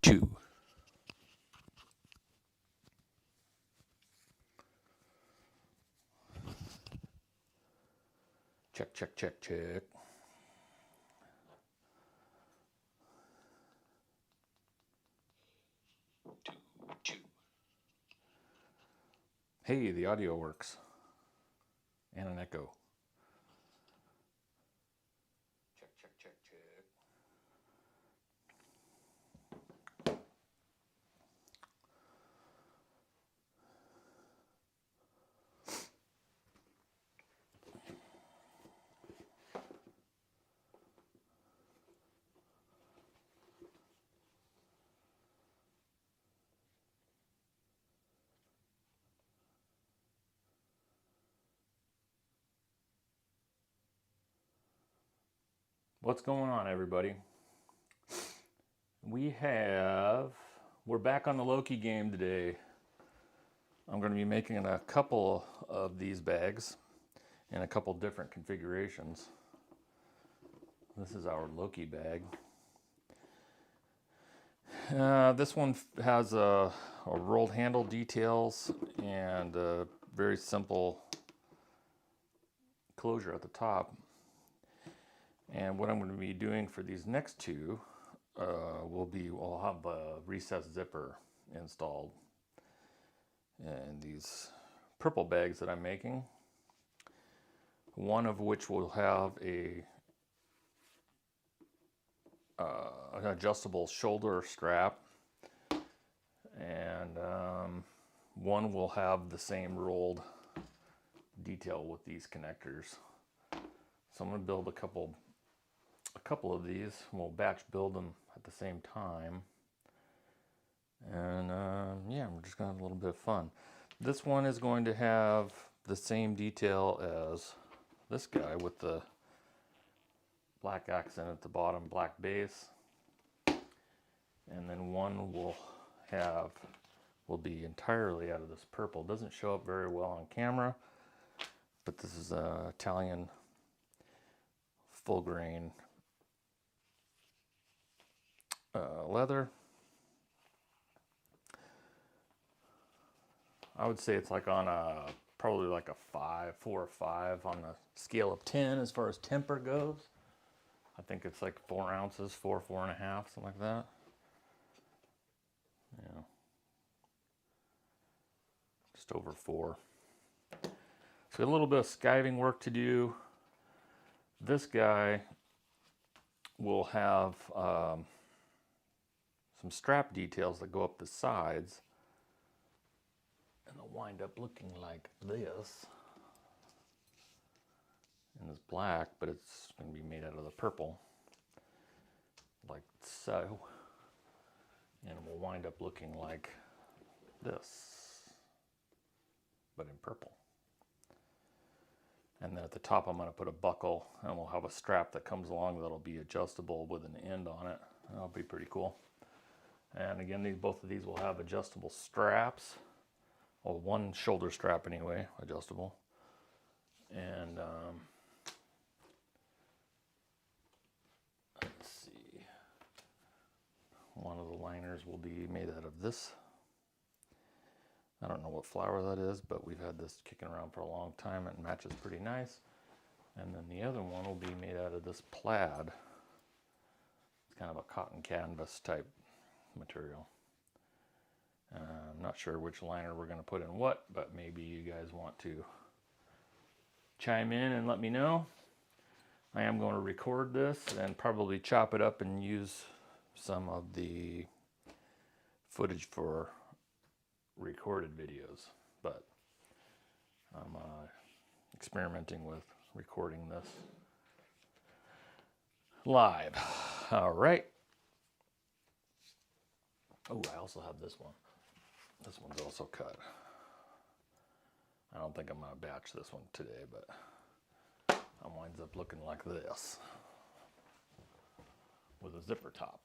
chew. Check, check, check, check. Chew. Hey, the audio works. And an echo. Check, check, check, check. What's going on, everybody? We're back on the Loki game today. I'm going to be making a couple of these bags in a couple different configurations. This is our Loki bag. This one has a rolled handle details and a very simple closure at the top. And what I'm going to be doing for these next two we'll have a recessed zipper installed in these purple bags that I'm making. One of which will have an adjustable shoulder strap, and one will have the same rolled detail with these connectors. So I'm going to build a couple of these. We'll batch build them at the same time, and yeah, we're just gonna have a little bit of fun. This one is going to have the same detail as this guy with the black accent at the bottom, black base, and then one will be entirely out of this purple. It doesn't show up very well on camera, but this is Italian full grain leather. I would say it's like on probably like a 4 or 5 on a scale of 10 as far as temper goes. I think it's like 4 ounces, 4.5, something like that. Yeah, just over 4. So a little bit of skiving work to do. This guy will have some strap details that go up the sides, and they'll wind up looking like this. And it's black, but it's going to be made out of the purple, like so. And it will wind up looking like this, but in purple. And then at the top I'm going to put a buckle, and we'll have a strap that comes along that'll be adjustable with an end on it. That'll be pretty cool. And again, both of these will have adjustable straps. Well, one shoulder strap anyway, adjustable. And let's see. One of the liners will be made out of this. I don't know what flower that is, but we've had this kicking around for a long time. It matches pretty nice. And then the other one will be made out of this plaid. It's kind of a cotton canvas type material. I'm not sure which liner we're going to put in what, but maybe you guys want to chime in and let me know. I am going to record this and probably chop it up and use some of the footage for recorded videos, but I'm experimenting with recording this live. All right. Oh, I also have this one. This one's also cut. I don't think I'm going to batch this one today, but it winds up looking like this with a zipper top.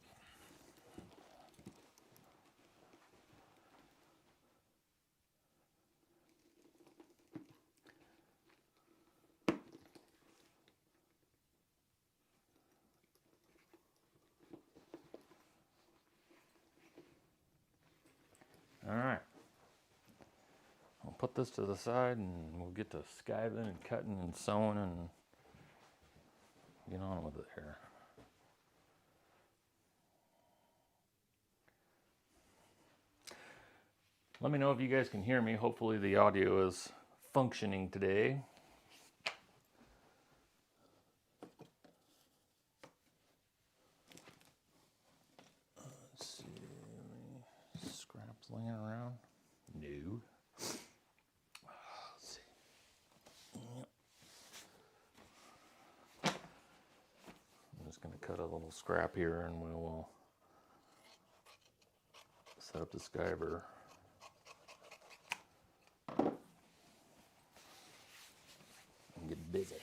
put this to the side and we'll get to skiving and cutting and sewing and get on with it here. Let me know if you guys can hear me. Hopefully the audio is functioning today. Let's see, any scraps laying around? No. Let's see. Yep. I'm just going to cut a little scrap here and we will set up the skiver. And get busy.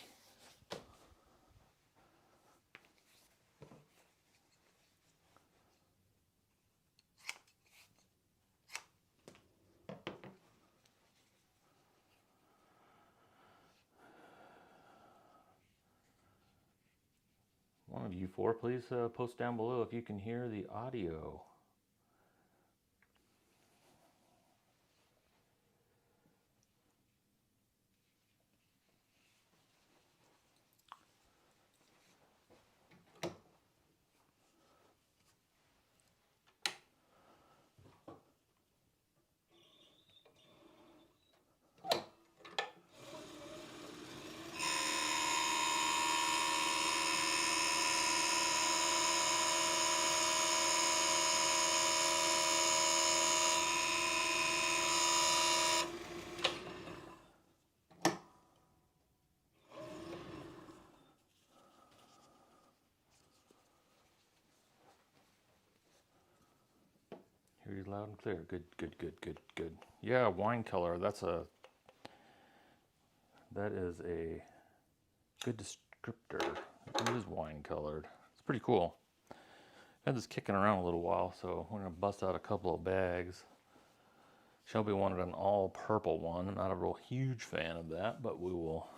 One of you four, please post down below if you can hear the audio. Hear you loud and clear. Good, good, good, good, good. Yeah, wine color. That is a good descriptor. It is wine colored. It's pretty cool. I had this kicking around a little while, so we're gonna bust out a couple of bags. Shelby wanted an all purple one. I'm not a real huge fan of that, but we will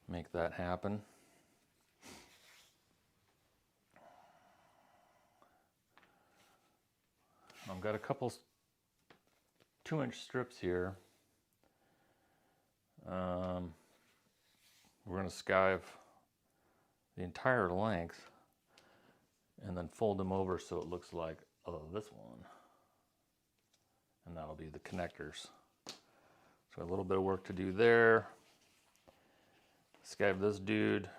make that happen. I've got a couple 2-inch strips here. We're going to skive the entire length and then fold them over so it looks like this one. And that'll be the connectors. So a little bit of work to do there. Skive this dude,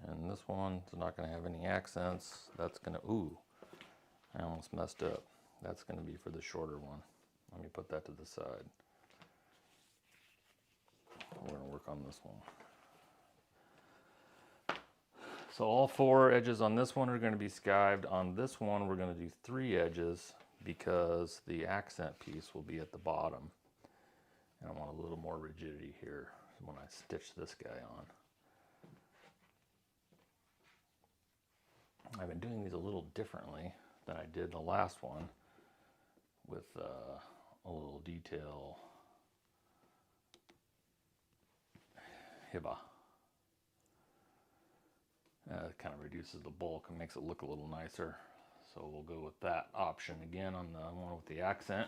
and this one is not going to have any accents. That's going to, ooh, I almost messed up. That's going to be for the shorter one. Let me put that to the side. We're going to work on this one. So all 4 edges on this one are going to be skived. On this one, we're going to do 3 edges because the accent piece will be at the bottom. And I want a little more rigidity here when I stitch this guy on. I've been doing these a little differently than I did the last one, with a little detail hibba. It kind of reduces the bulk and makes it look a little nicer. So we'll go with that option again on the one with the accent.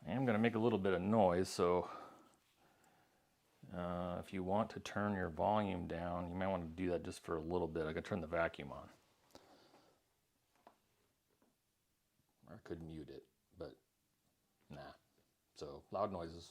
I am going to make a little bit of noise, so if you want to turn your volume down, you might want to do that just for a little bit. I got to turn the vacuum on. Or I could mute it, but nah. So loud noises.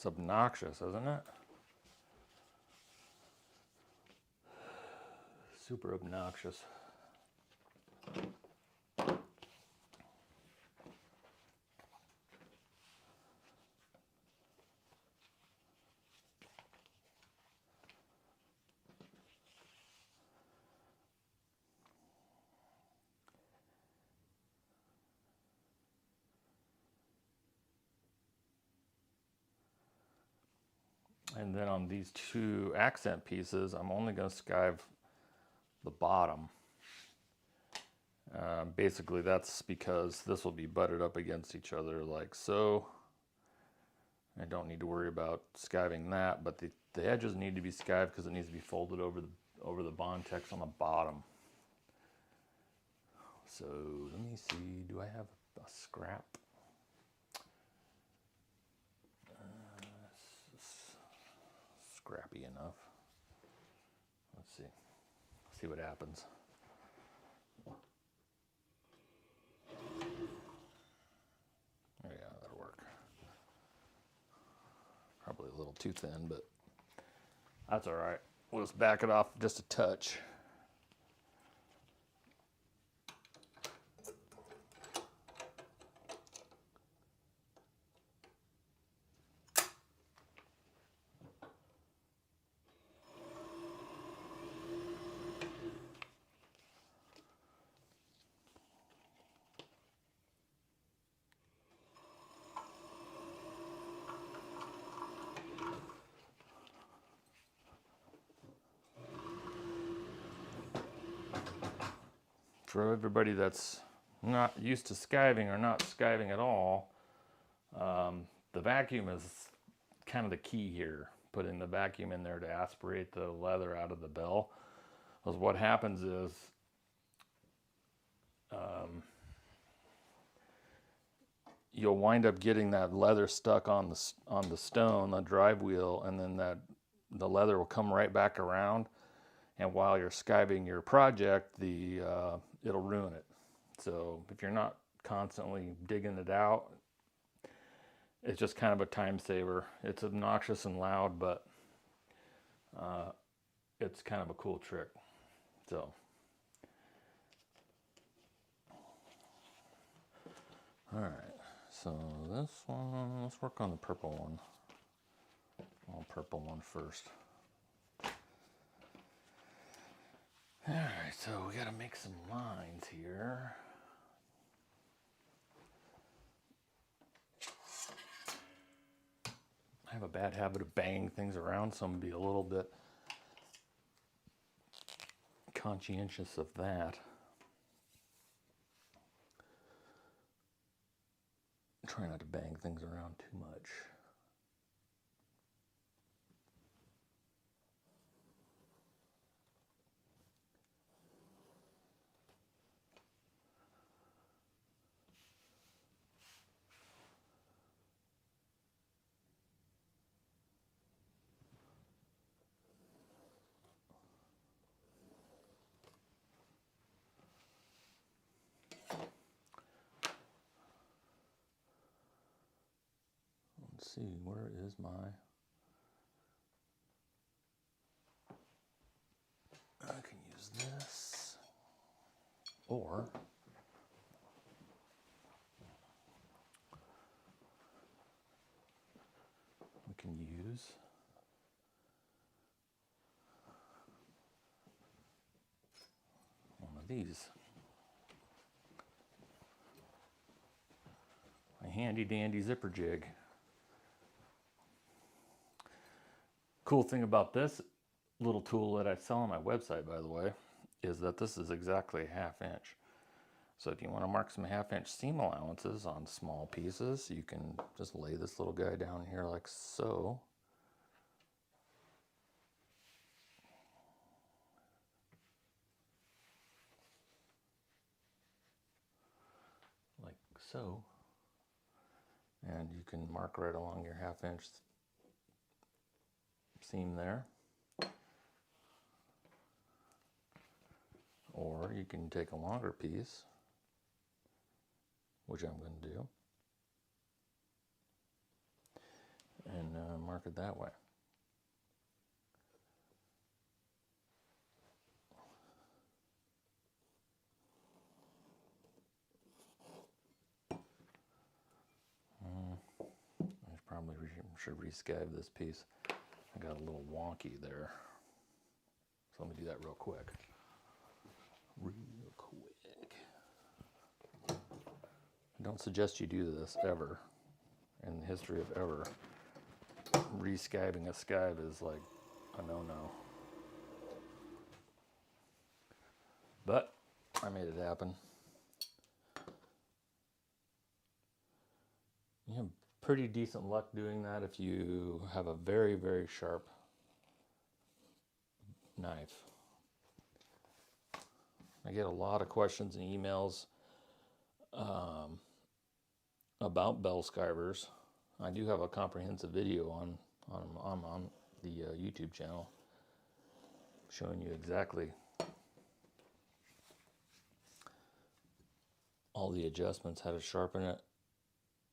It's obnoxious, isn't it? Super obnoxious. And then on these two accent pieces, I'm only going to skive the bottom. Basically, that's because this will be butted up against each other like so. I don't need to worry about skiving that, but the edges need to be skived because it needs to be folded over the Bontex on the bottom. So let me see, do I have a scrap? Scrappy enough. Let's see what happens. Yeah, that'll work. Probably a little too thin, but that's all right. We'll just back it off just a touch. For everybody that's not used to skiving or not skiving at all, the vacuum is kind of the key here. Putting the vacuum in there to aspirate the leather out of the bell. Because what happens is you'll wind up getting that leather stuck on the stone, the drive wheel, and then the leather will come right back around. And while you're skiving your project, it'll ruin it. So if you're not constantly digging it out, it's just kind of a time saver. It's obnoxious and loud, but it's kind of a cool trick. So, all right. So this one, let's work on the purple one. I'll purple one first. All right, so we got to make some lines here. I have a bad habit of banging things around, so I'm going to be a little bit conscientious of that. Try not to bang things around too much. Let's see, where is my... I can use this, or we can use one of these. I A handy dandy zipper jig. Cool thing about this little tool that I sell on my website, by the way, is that this is exactly a 1/2 inch. So if you want to mark some 1/2 inch seam allowances on small pieces, you can just lay this little guy down here like so. Like so. And you can mark right along your 1/2 inch seam there. Or you can take a longer piece, which I'm going to do, and mark it that way. I probably should rescab this piece. I got a little wonky there. So let me do that real quick. I don't suggest you do this ever. In the history of ever, rescabbing a scab is like a no-no. But I made it happen. You have pretty decent luck doing that if you have a very, very sharp knife. I get a lot of questions and emails about bell skivers. I do have a comprehensive video on the YouTube channel showing you exactly all the adjustments, how to sharpen it,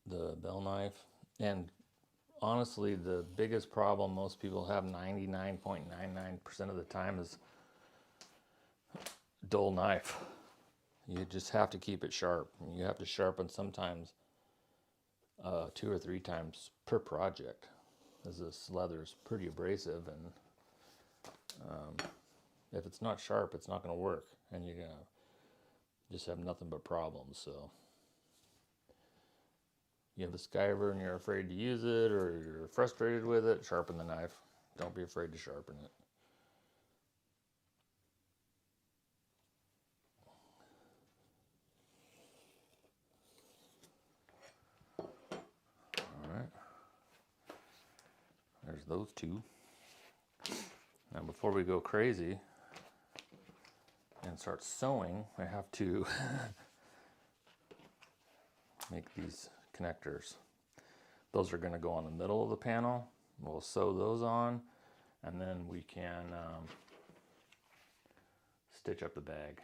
the bell knife. And honestly, the biggest problem most people have 99.99% of the time is dull knife. You just have to keep it sharp. You have to sharpen sometimes 2 or 3 times per project, as this leather is pretty abrasive, and if it's not sharp, it's not going to work, and you're going to just have nothing but problems. So you have a skiver and you're afraid to use it, or you're frustrated with it, sharpen the knife. Don't be afraid to sharpen it. Alright, there's those two. Now before we go crazy and start sewing, I have to make these connectors. Those are going to go on the middle of the panel. We'll sew those on, and then we can stitch up the bag,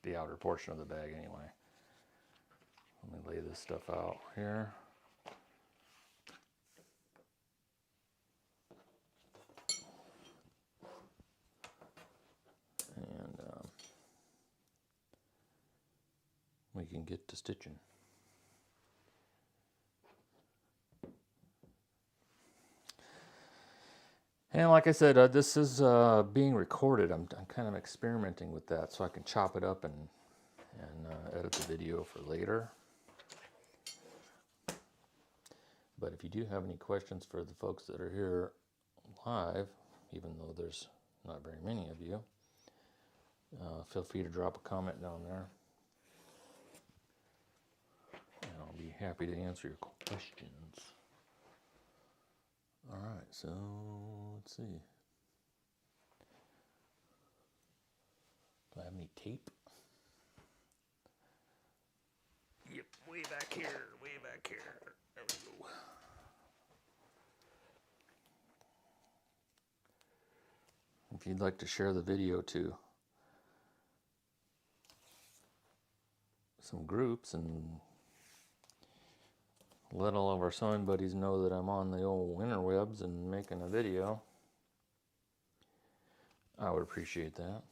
the outer portion of the bag anyway. Let me lay this stuff out here. And we can get to stitching. And like I said, this is being recorded. I'm kind of experimenting with that so I can chop it up and edit the video for later. But if you do have any questions for the folks that are here live, even though there's not very many of you, feel free to drop a comment down there, and I'll be happy to answer your questions. All right, so let's see. Do I have any tape? Yep, way back here, way back here. There we go. If you'd like to share the video to some groups and let all of our sewing buddies know that I'm on the old interwebs and making a video, I would appreciate that.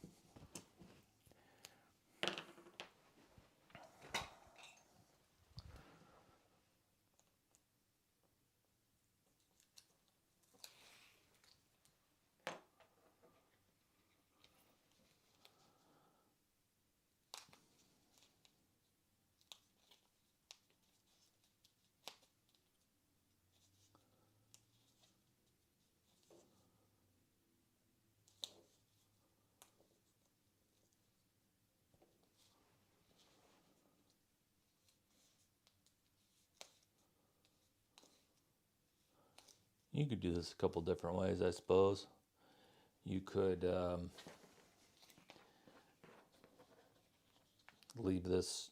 You could do this a couple different ways, I suppose. You could leave this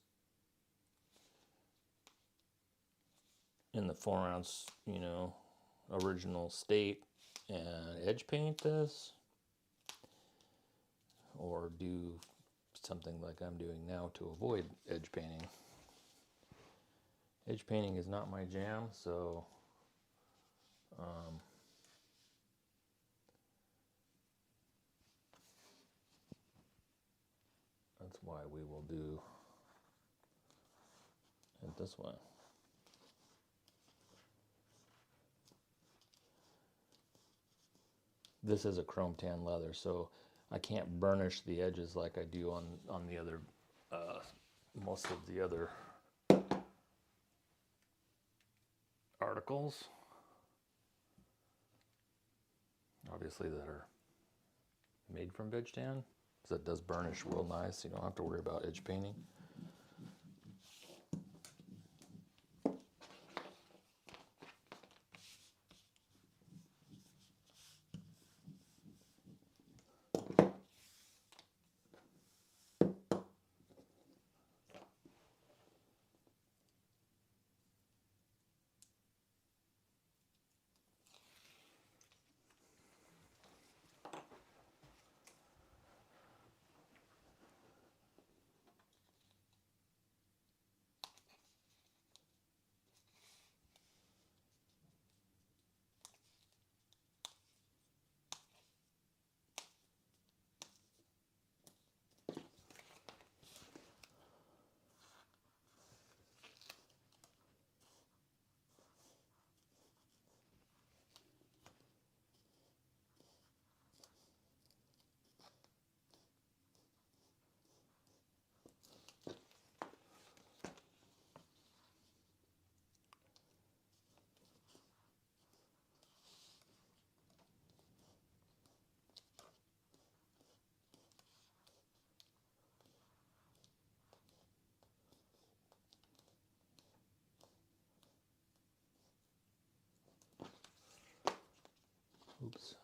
in the 4-ounce, you know, original state and edge paint this, or do something like I'm doing now to avoid edge painting. Edge painting is not my jam, so that's why we will do it this way. This is a chrome tan leather, so I can't burnish the edges like I do on the other, most of the other articles, obviously, that are made from veg tan, because it does burnish real nice. You don't have to worry about edge painting. Oops.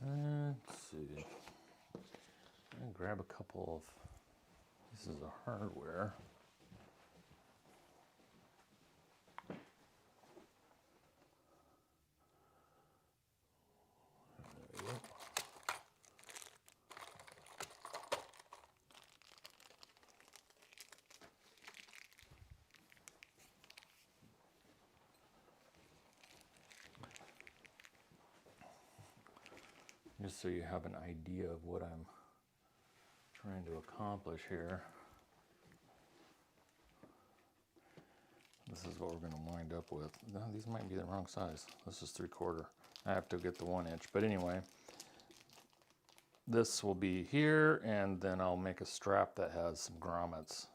Let's see. I'm gonna grab a couple of pieces of hardware. There we go. Just so you have an idea of what I'm trying to accomplish here. This is what we're going to wind up with. No, these might be the wrong size. This is 3/4. I have to get the 1 inch. But anyway, this will be here, and then I'll make a strap that has some grommets.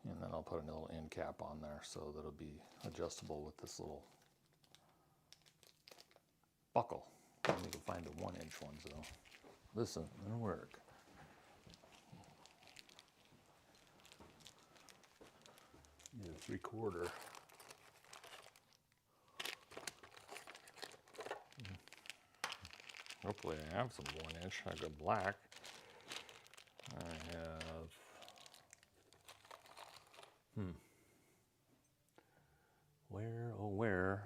And then I'll put a little end cap on there so that it'll be adjustable with this little buckle. I need to find the 1 inch ones though. This isn't going to work. Need a 3/4. Hopefully I have some 1-inch. I got black. I have, where, oh where?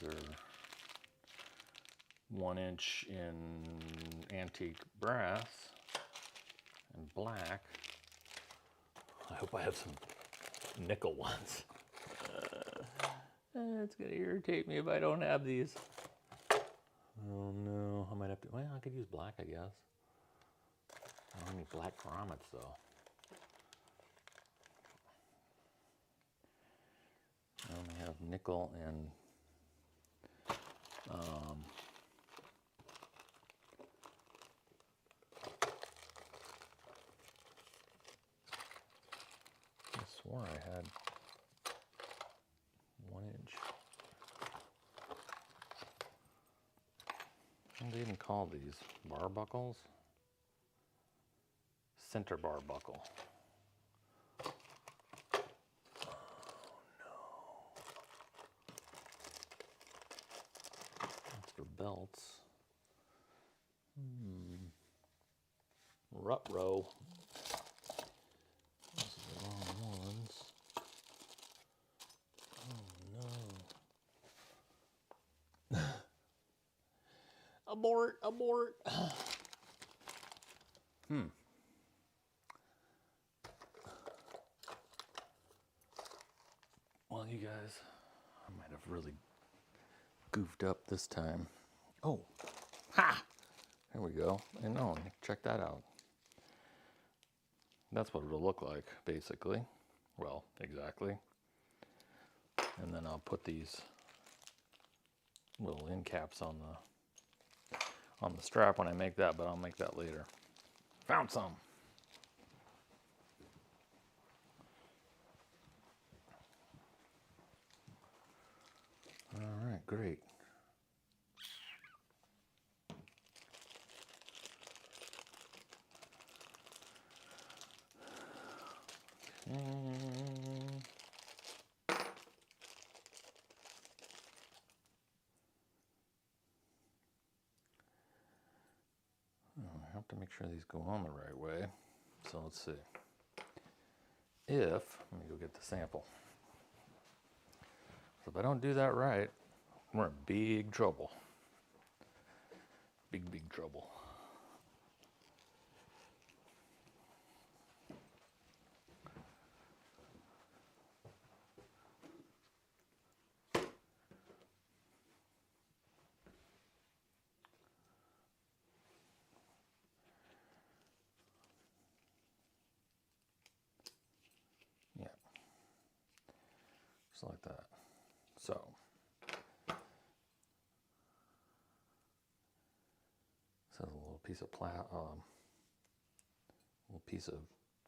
Those are 1-inch in antique brass and black. I hope I have some nickel ones. It's gonna irritate me if I don't have these. Oh no, I might have to, well, I could use black, I guess. I don't have any black grommets though. I only have nickel and I swore I had 1-inch. What do they even call these? Bar buckles? Center bar buckle. Oh no. That's for belts. Rut-row. Those are the wrong ones. Oh no. Abort, abort. Well, you guys, I might have really goofed up this time. Oh, ha! There we go. And no, check that out. That's what it'll look like, basically. Well, exactly. And then I'll put these little end caps on the strap when I make that, but I'll make that later. Found some. All right, great. I have to make sure these go on the right way. So let's see. Let me go get the sample. So if I don't do that right, we're in big trouble. Big, big trouble. Yeah. Just like that. So. This has a little piece of little piece of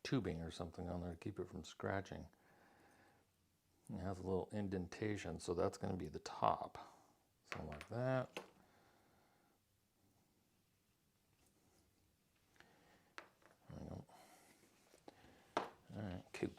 tubing or something on there to keep it from scratching. It has a little indentation, so that's going to be the top. Something like that. There we go. All right, cool.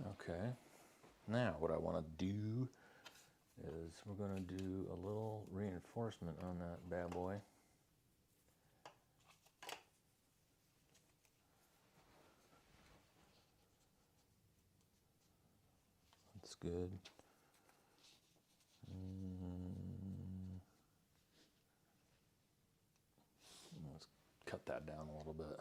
Okay, now what I want to do is we're going to do a little reinforcement on that bad boy. That's good. Let's cut that down a little bit.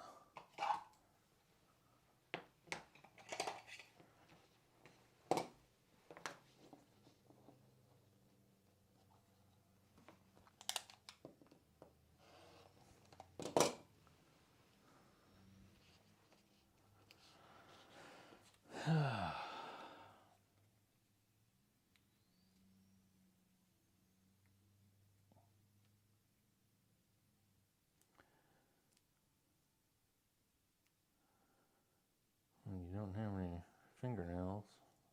When you don't have any fingernails,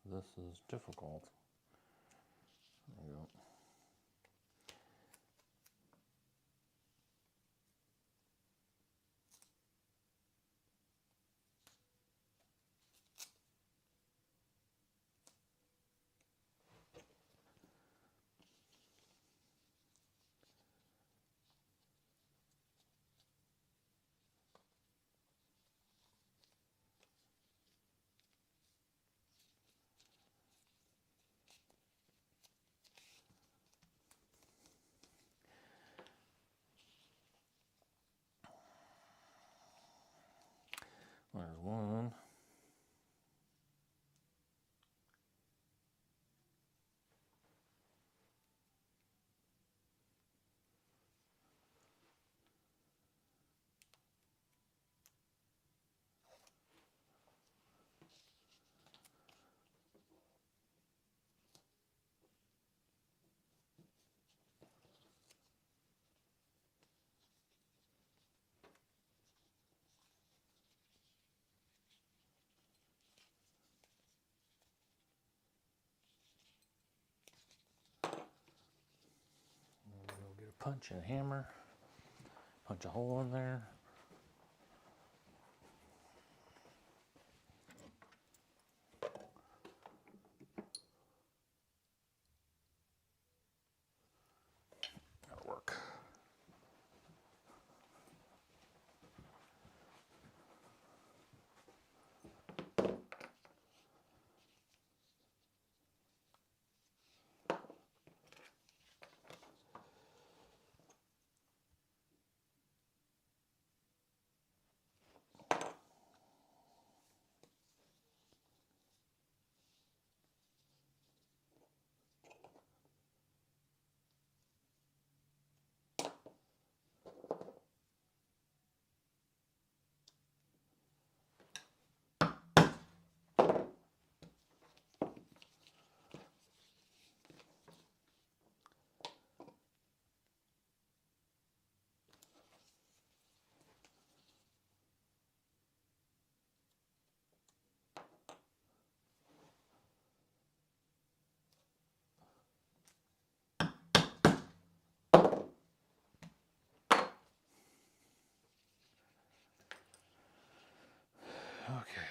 this is difficult. There you go. There's one. We'll get a punch and a hammer. Punch a hole in there. That'll work. Okay.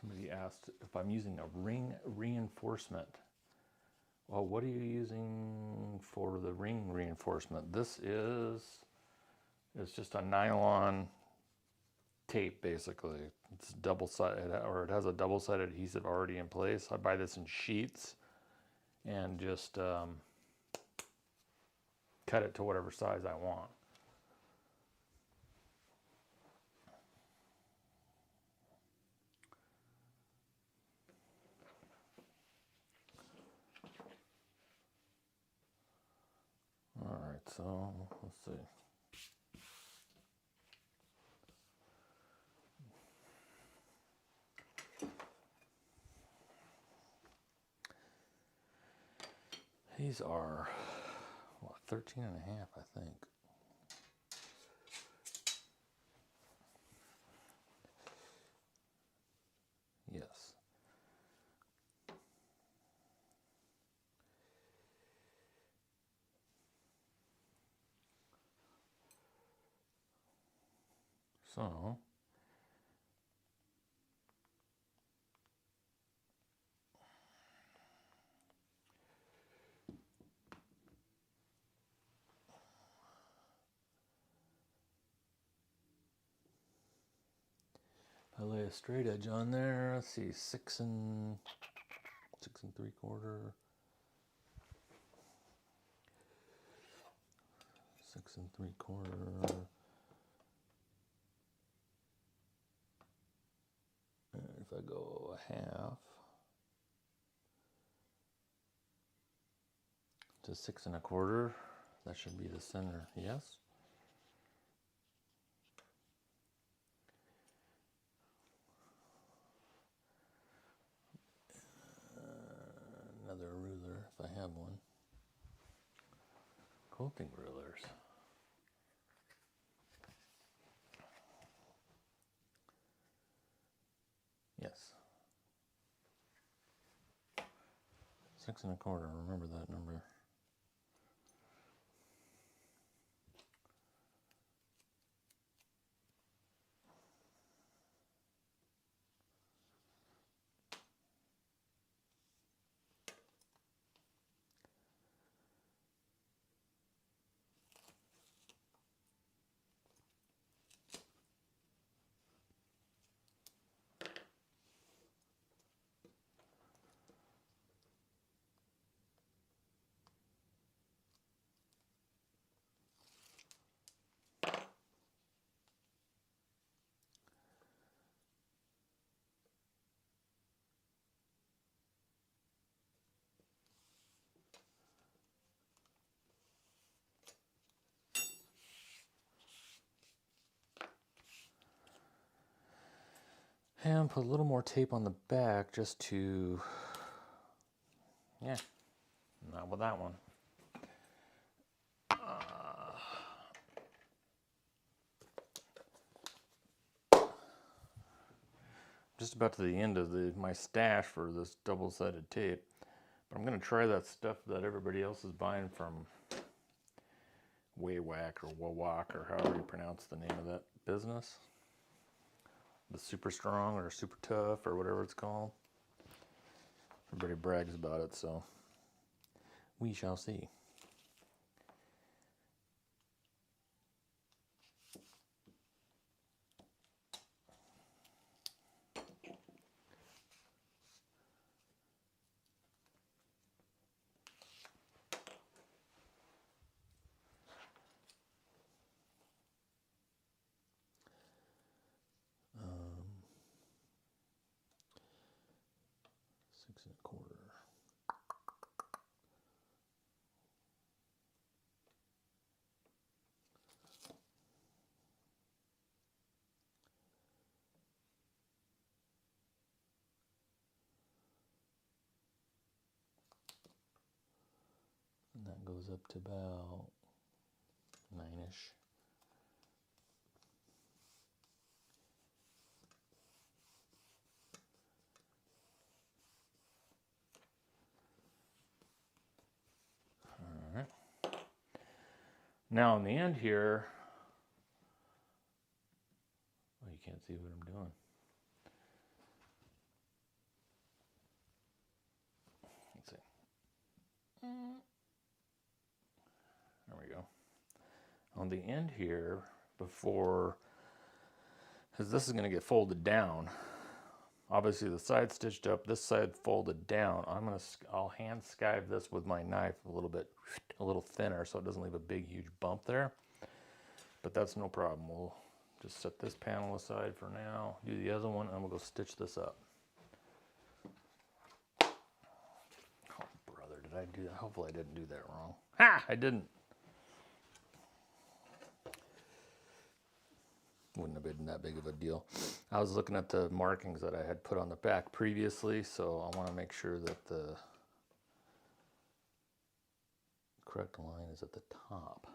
Somebody asked if I'm using a ring reinforcement. Well, what are you using for the ring reinforcement? This is, it's just a nylon tape basically. It's double-sided, or it has a double-sided adhesive already in place. I buy this in sheets and just cut it to whatever size I want. All right, so let's see. These are, what, 13 and a half, I think. Yes. So, I lay a straight edge on there. Let's see, 6 and 3/4, 6 and 3/4. And if I go a half to 6 1/4, that should be the center. Yes. Another ruler if I have one. Quilting rulers. Yes. 6 1/4. Remember that number. And put a little more tape on the back just to, yeah, not with that one. Just about to the end of my stash for this double-sided tape. But I'm going to try that stuff that everybody else is buying from Waywack or Wawak or however you pronounce the name of that business. The Super Strong or Super Tough or whatever it's called. Everybody brags about it, so we shall see. Um, 6 1/4. And that goes up to about 9-ish. All right. Now on the end here, oh, you can't see what I'm doing. Let's see. There we go. On the end here, before because this is going to get folded down. Obviously the side stitched up, this side folded down. I'll hand skive this with my knife a little thinner so it doesn't leave a big huge bump there. But that's no problem. We'll just set this panel aside for now, do the other one, and we'll go stitch this up. Oh brother, did I do that? Hopefully I didn't do that wrong. Ha! I didn't. Wouldn't have been that big of a deal. I was looking at the markings that I had put on the back previously, so I want to make sure that the correct line is at the top.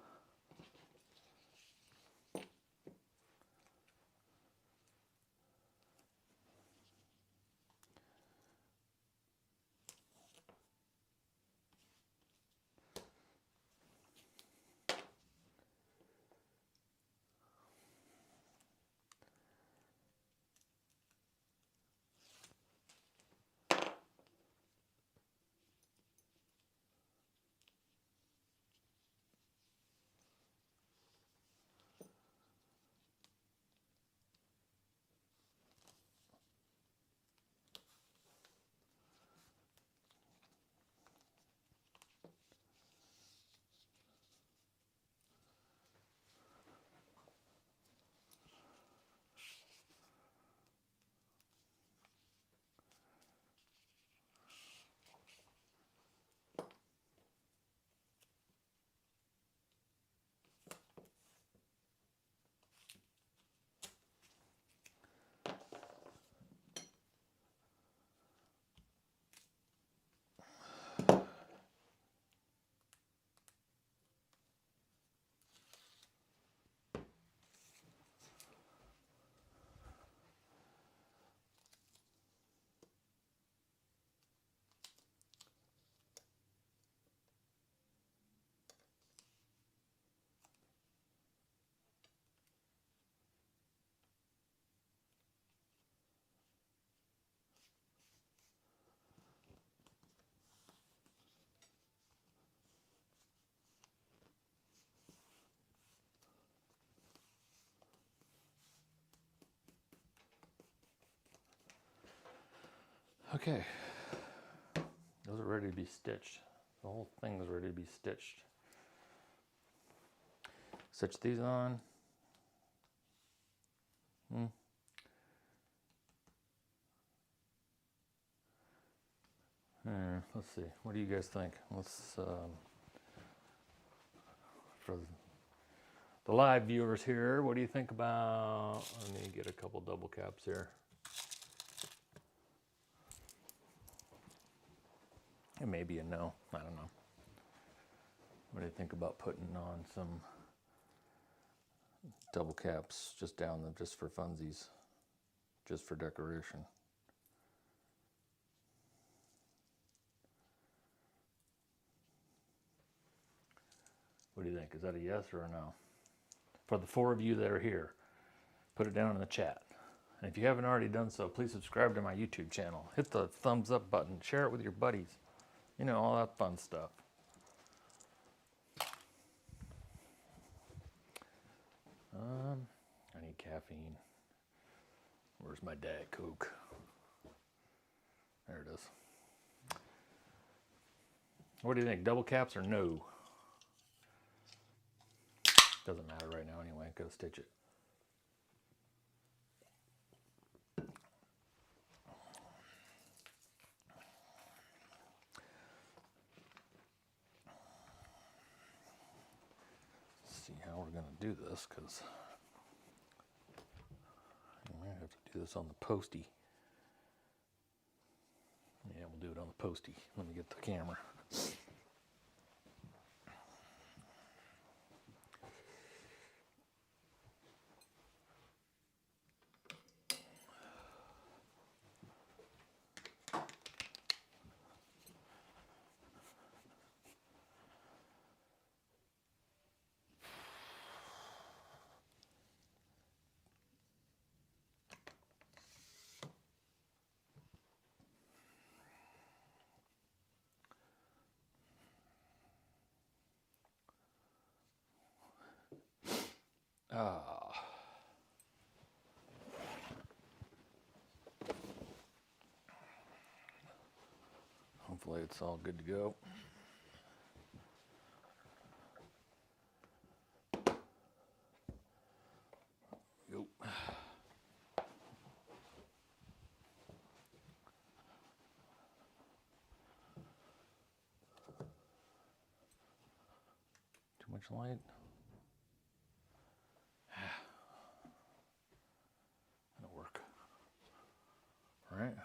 Okay, those are ready to be stitched. The whole thing is ready to be stitched. Stitch these on. Let's see. What do you guys think? For the live viewers here, what do you think about? Let me get a couple double caps here. It may be a no. I don't know. What do you think about putting on some double caps just down them, just for funsies, just for decoration? What do you think? Is that a yes or a no? For the 4 of you that are here, put it down in the chat. And if you haven't already done so, please subscribe to my YouTube channel. Hit the thumbs up button. Share it with your buddies. You know, all that fun stuff. I need caffeine. Where's my Diet Coke? There it is. What do you think? Double caps or no? Doesn't matter right now anyway. Gotta stitch it. See how we're gonna do this, because I might have to do this on the postie. Yeah, we'll do it on the postie. Let me get the camera. it's all good to go. Too much light. That'll work. All right.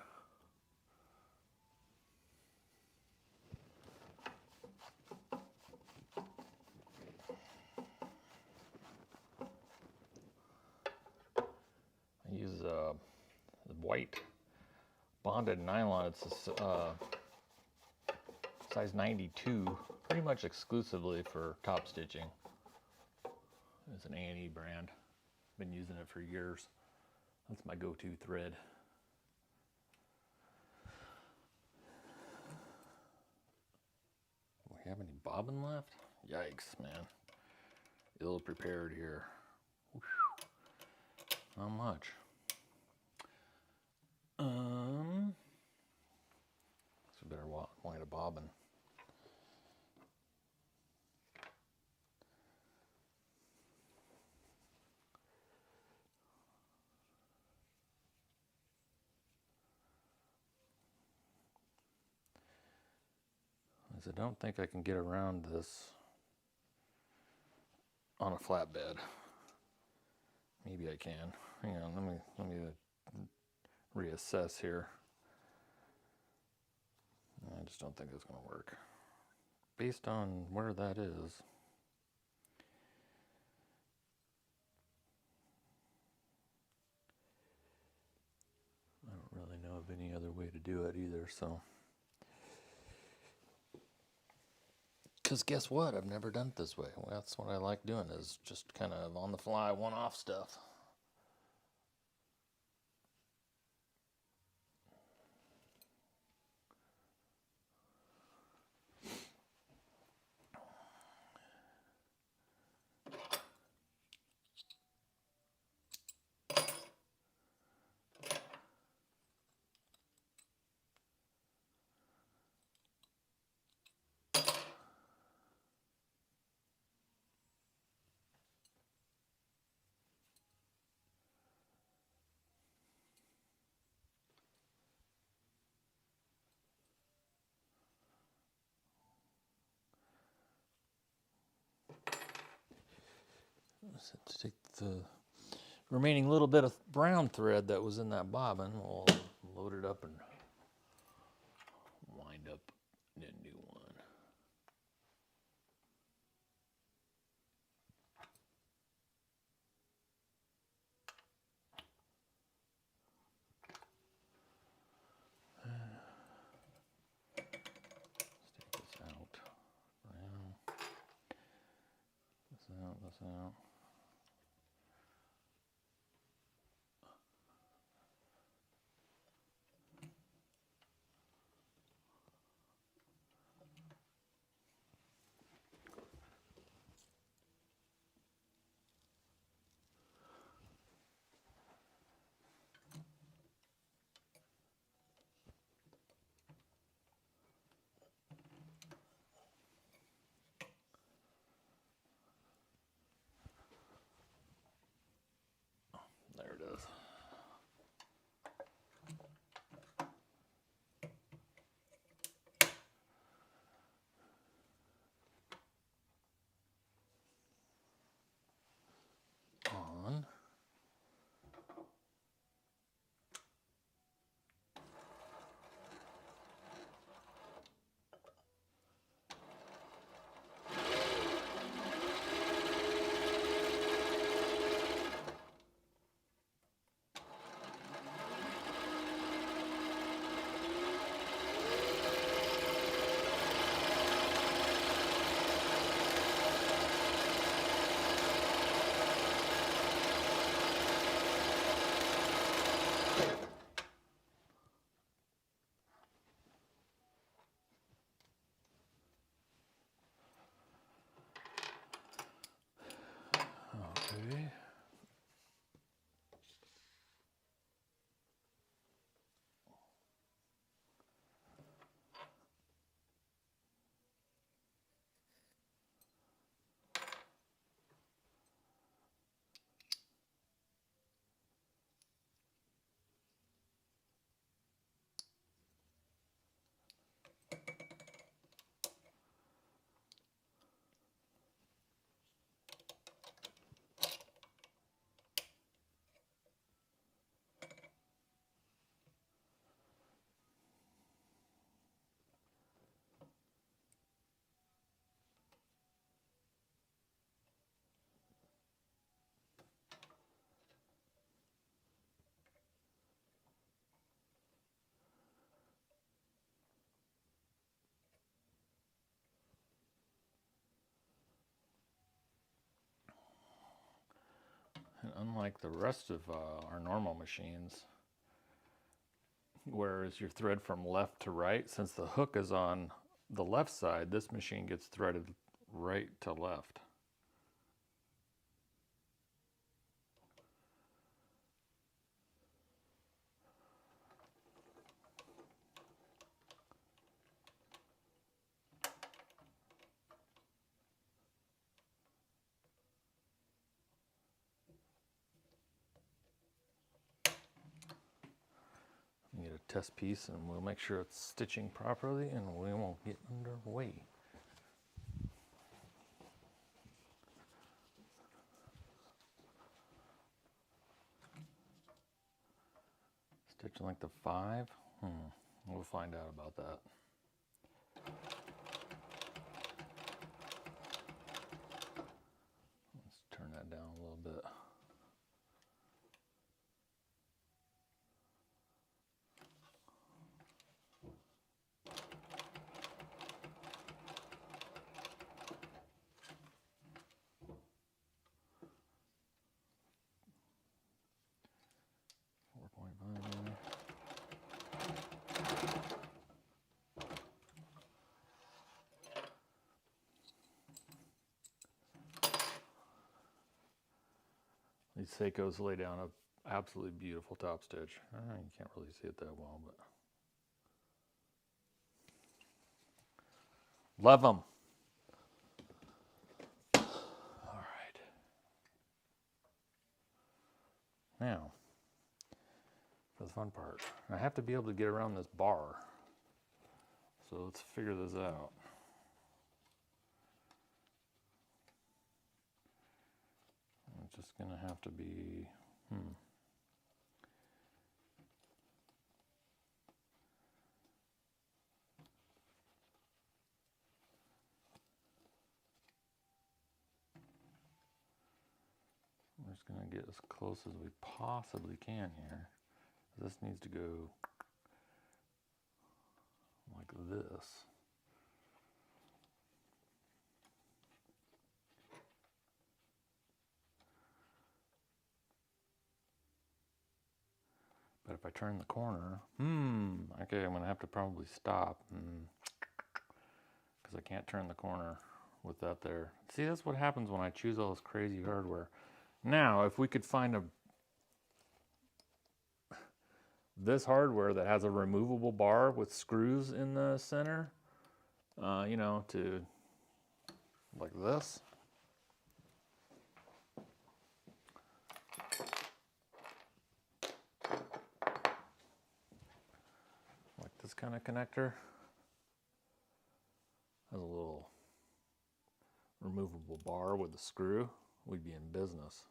I use white bonded nylon. It's size 92, pretty much exclusively for top stitching. It's an A&E brand. Been using it for years. That's my go-to thread. Do we have any bobbin left? Yikes, man. Ill prepared here. Not much. So better light a bobbin. I don't think I can get around this on a flatbed. Maybe I can. Hang on, let me reassess here. I just don't think it's going to work. Based on where that is. I don't really know of any other way to do it either, so. Because guess what? I've never done it this way. Well, that's what I like doing, is just kind of on the fly, one-off stuff. So to take the remaining little bit of brown thread that was in that bobbin, we'll load it up and wind up a new one. Let's take this out. Brown. This out, this out. unlike the rest of our normal machines, whereas your thread from left to right, since the hook is on the left side, this machine gets threaded right to left. Get a test piece and we'll make sure it's stitching properly and we won't get underway. Stitch length of 5. We'll find out about that. Let's turn that down a little bit. These Seikos lay down an absolutely beautiful top stitch. You can't really see it that well, but love them. All right. Now, for the fun part, I have to be able to get around this bar. So let's figure this out. It's just gonna have to be, We're just gonna get as close as we possibly can here. This needs to go like this. But if I turn the corner, okay, I'm gonna have to probably stop because I can't turn the corner with that there. See, that's what happens when I choose all this crazy hardware. Now, if we could find this hardware that has a removable bar with screws in the center, you know, to like this. Like this kind of connector. Has a little removable bar with a screw, we'd be in business.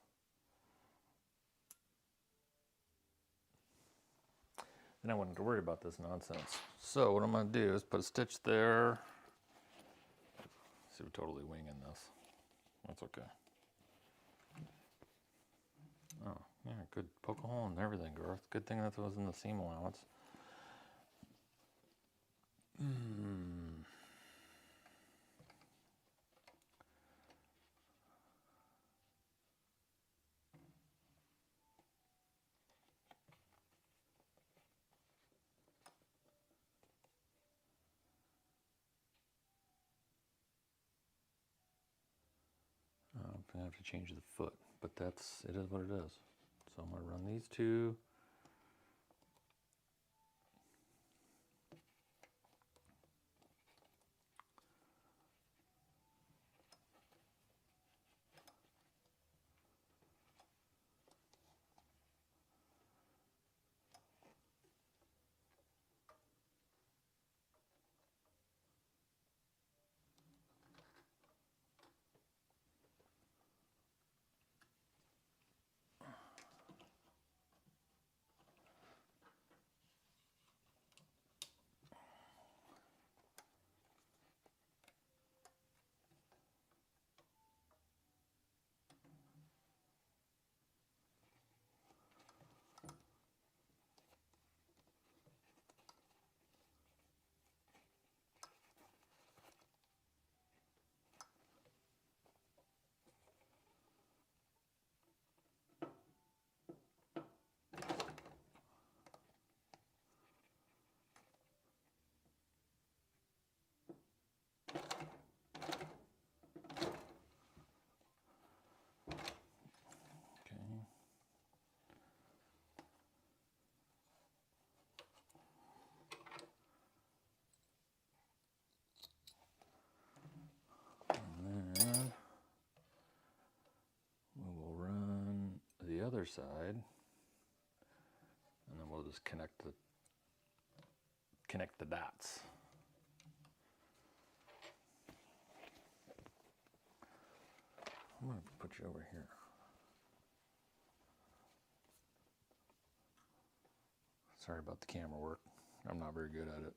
Then I wouldn't have to worry about this nonsense. So what I'm going to do is put a stitch there. See, we're totally winging this. That's okay. Oh, yeah, good. Poke a hole in everything, Garth. Good thing that was in the seam allowance. I'm gonna have to change the foot, but it is what it is. So I'm gonna run these two. other side, and then we'll just connect the dots. I'm going to put you over here. Sorry about the camera work. I'm not very good at it.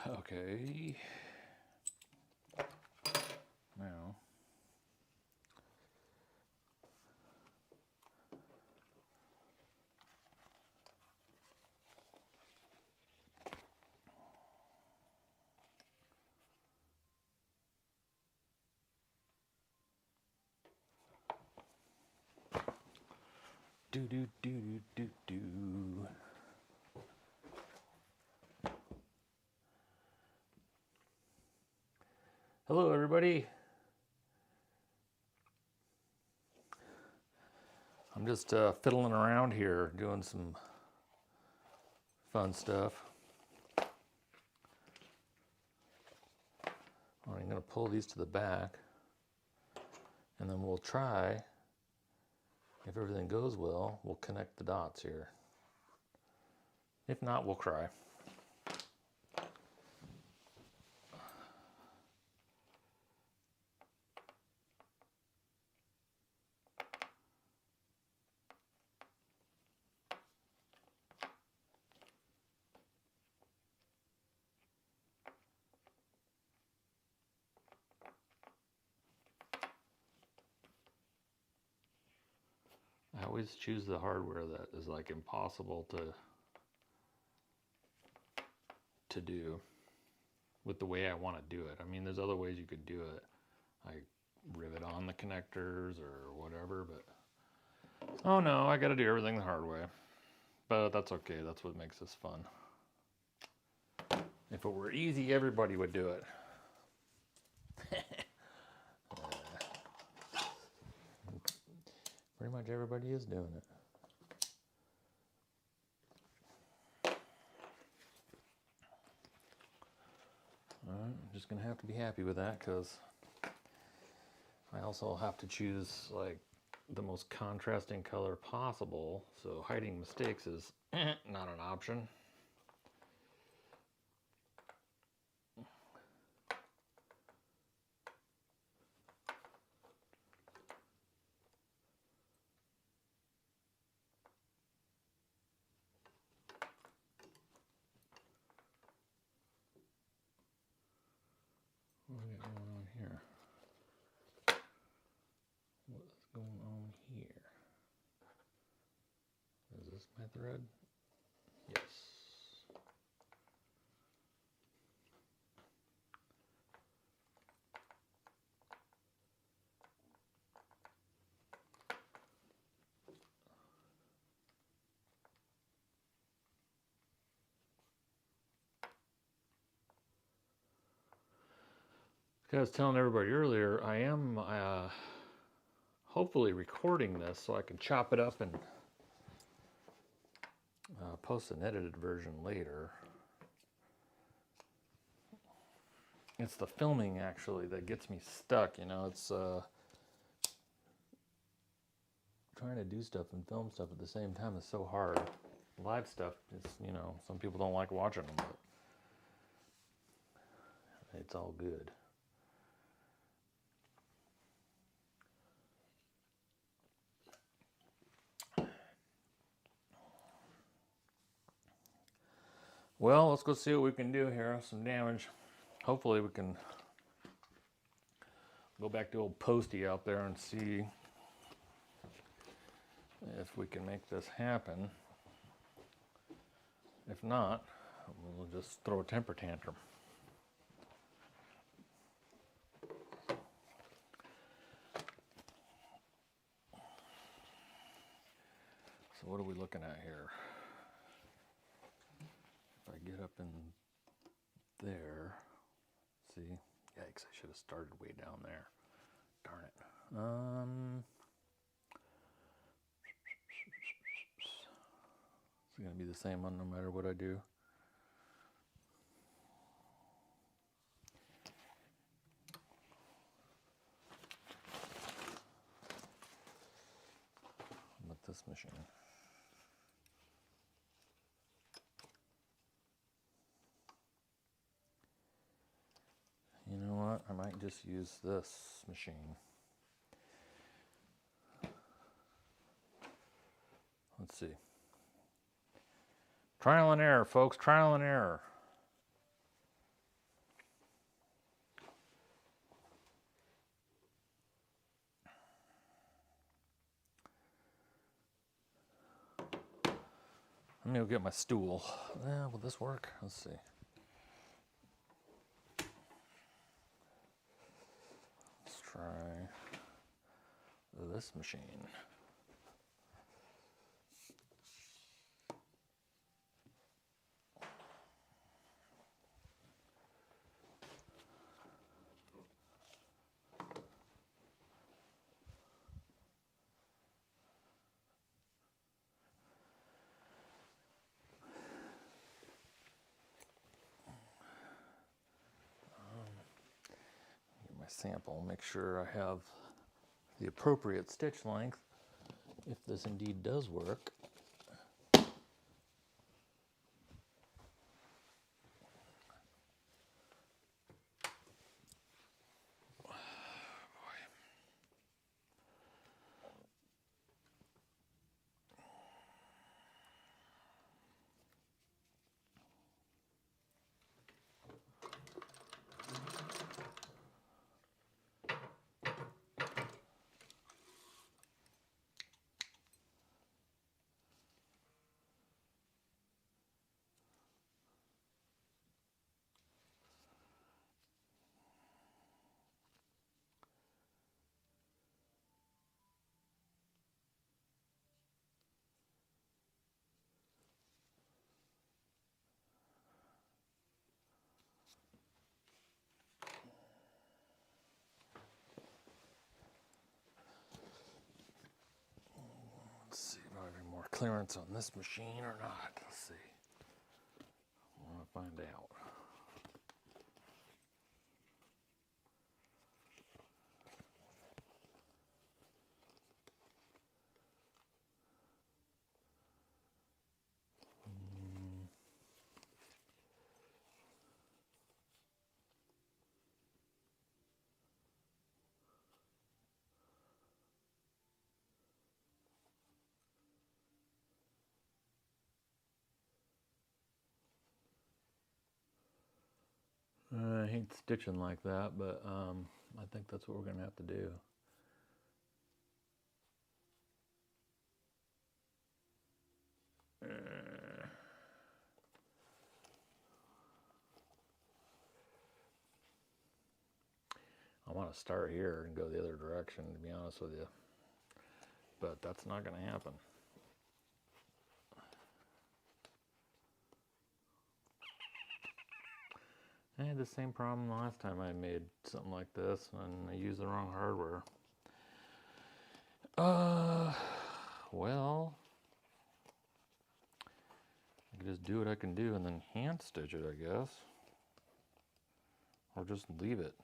Okay. Now, do. Hello, everybody. I'm just fiddling around here, doing some fun stuff. I'm going to pull these to the back, and then we'll try, if everything goes well, we'll connect the dots here. If not, we'll cry. I always choose the hardware that is like impossible to do with the way I want to do it. I mean, there's other ways you could do it. I rivet on the connectors or whatever, but oh no, I got to do everything the hard way. But that's okay. That's what makes this fun. If it were easy, everybody would do it. Pretty much everybody is doing it. Alright, I'm just going to have to be happy with that because I also have to choose like the most contrasting color possible, so hiding mistakes is not an option. What do we got going on here? What is going on here? Is this my thread? Yes. Like I was telling everybody earlier, I am hopefully recording this so I can chop it up and post an edited version later. It's the filming actually that gets me stuck, you know. It's trying to do stuff and film stuff at the same time is so hard. Live stuff is, you know, some people don't like watching them, but it's all good. Well, let's go see what we can do here. Some damage. Hopefully we can go back to old Posty out there and see if we can make this happen. If not, we'll just throw a temper tantrum. So what are we looking at here? If I get up in there, see, yikes, I should have started way down there. Darn it. It's gonna be the same one no matter what I do. With this machine. You know what? I might just use this machine. Let's see. Trial and error, folks. Trial and error. Let me go get my stool. Will this work? Let's see. Let's try this machine. Get my sample, make sure I have the appropriate stitch length if this indeed does work. Let's see if I have any more clearance on this machine or not. Let's see. I want to find out. I hate stitching like that, but I think that's what we're going to have to do. I want to start here and go the other direction, to be honest with you, but that's not going to happen. I had the same problem last time I made something like this and I used the wrong hardware. Well, I can just do what I can do and then hand stitch it, I guess. or just leave it.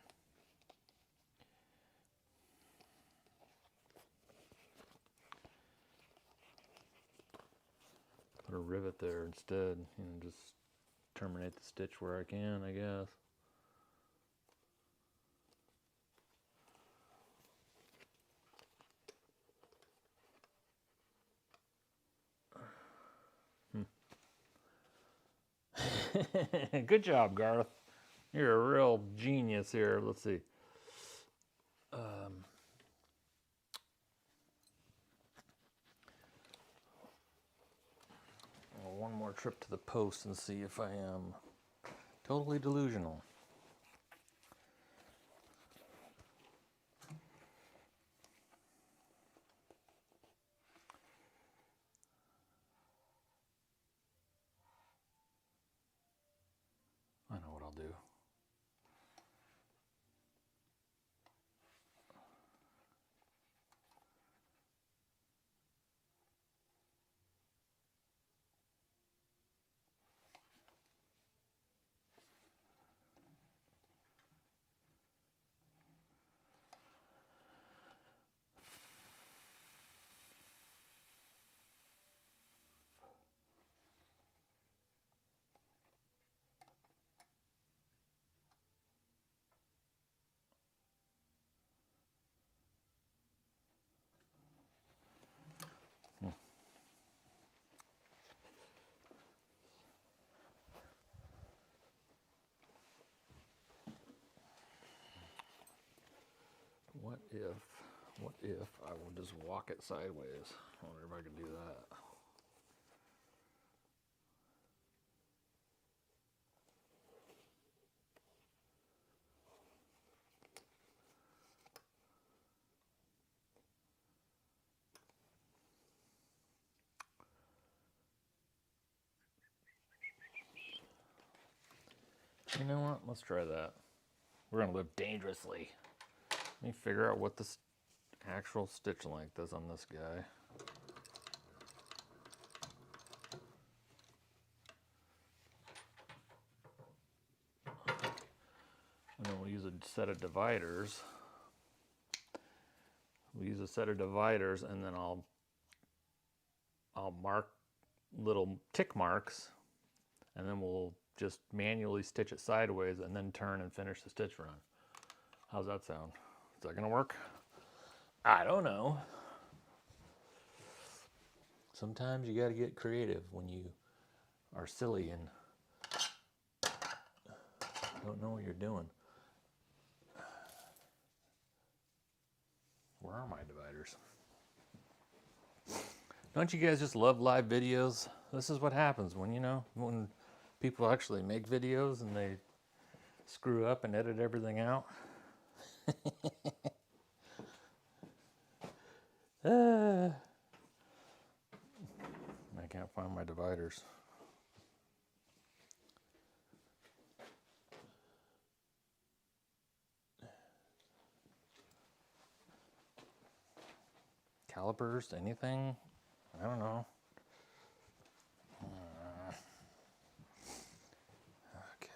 Put a rivet there instead, and just terminate the stitch where I can, I guess. Good job, Garth. You're a real genius here. Let's see. One more trip to the post and see if I am totally delusional. I know what I'll do. What if I will just walk it sideways? I wonder if I can do that. You know what? Let's try that. We're gonna live dangerously. Let me figure out what this actual stitch length is on this guy. And then we'll use a set of dividers. We'll use a set of dividers, and then I'll mark little tick marks, and then we'll just manually stitch it sideways and then turn and finish the stitch run. How's that sound? Is that gonna work? I don't know. Sometimes you gotta get creative when you are silly and don't know what you're doing. Where are my dividers? Don't you guys just love live videos? This is what happens when people actually make videos and they screw up and edit everything out. I can't find my dividers. Calipers, anything? I don't know. Okay.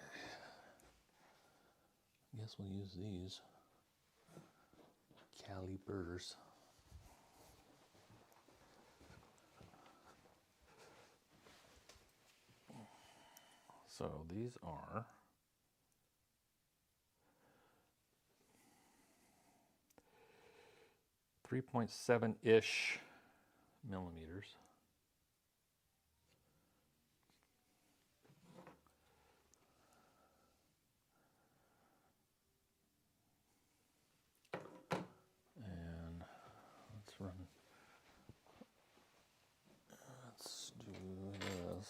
I guess we'll use these calipers. So these are 3.7-ish millimeters. And let's do this.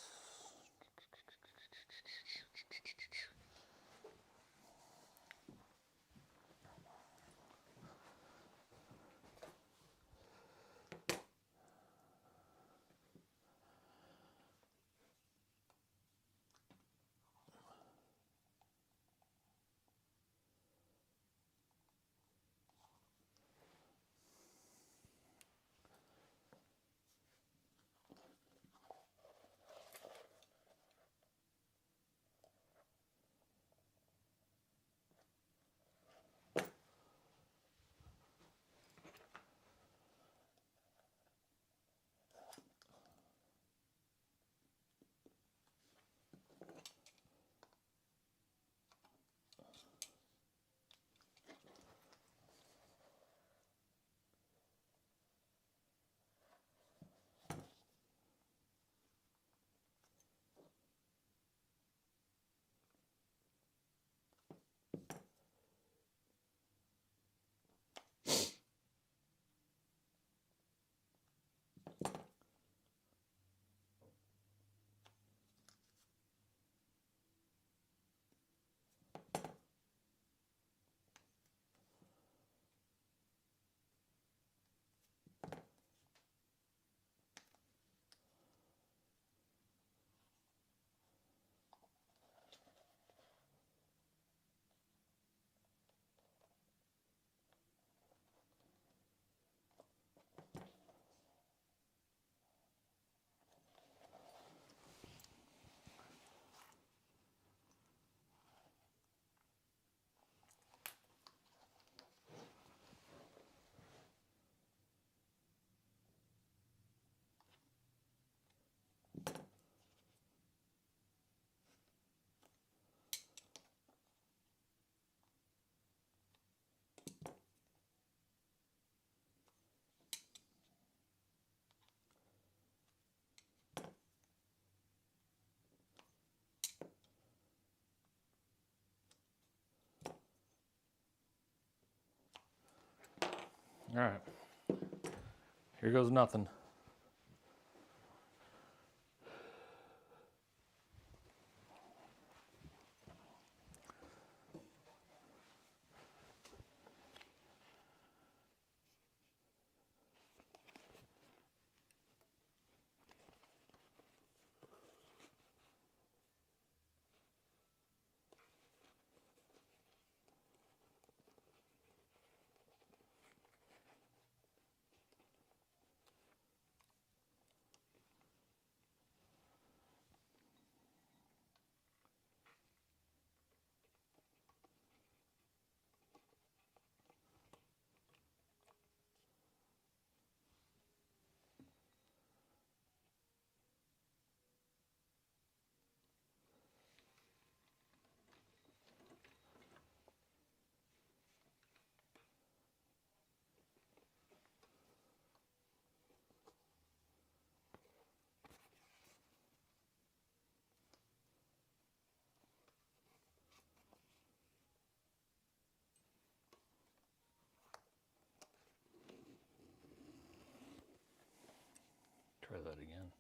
All right. Here goes nothing. Try that again.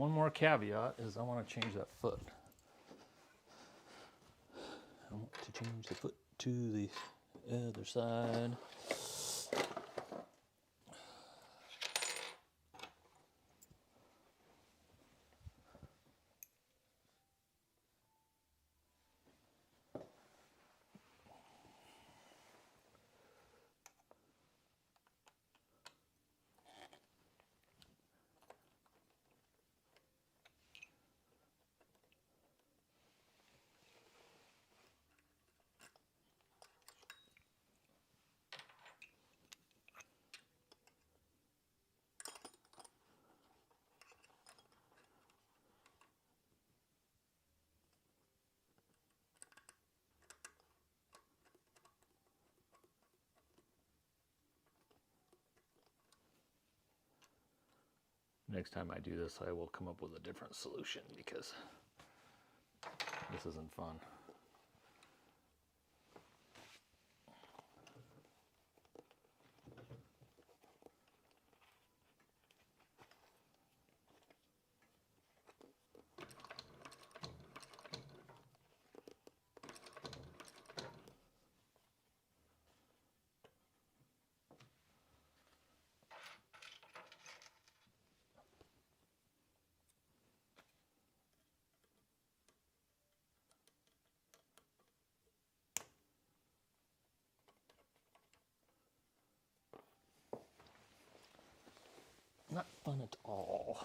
One more caveat is I want to change that foot. I want to change the foot to the other side. Next time I do this, I will come up with a different solution because this isn't fun. Not fun at all.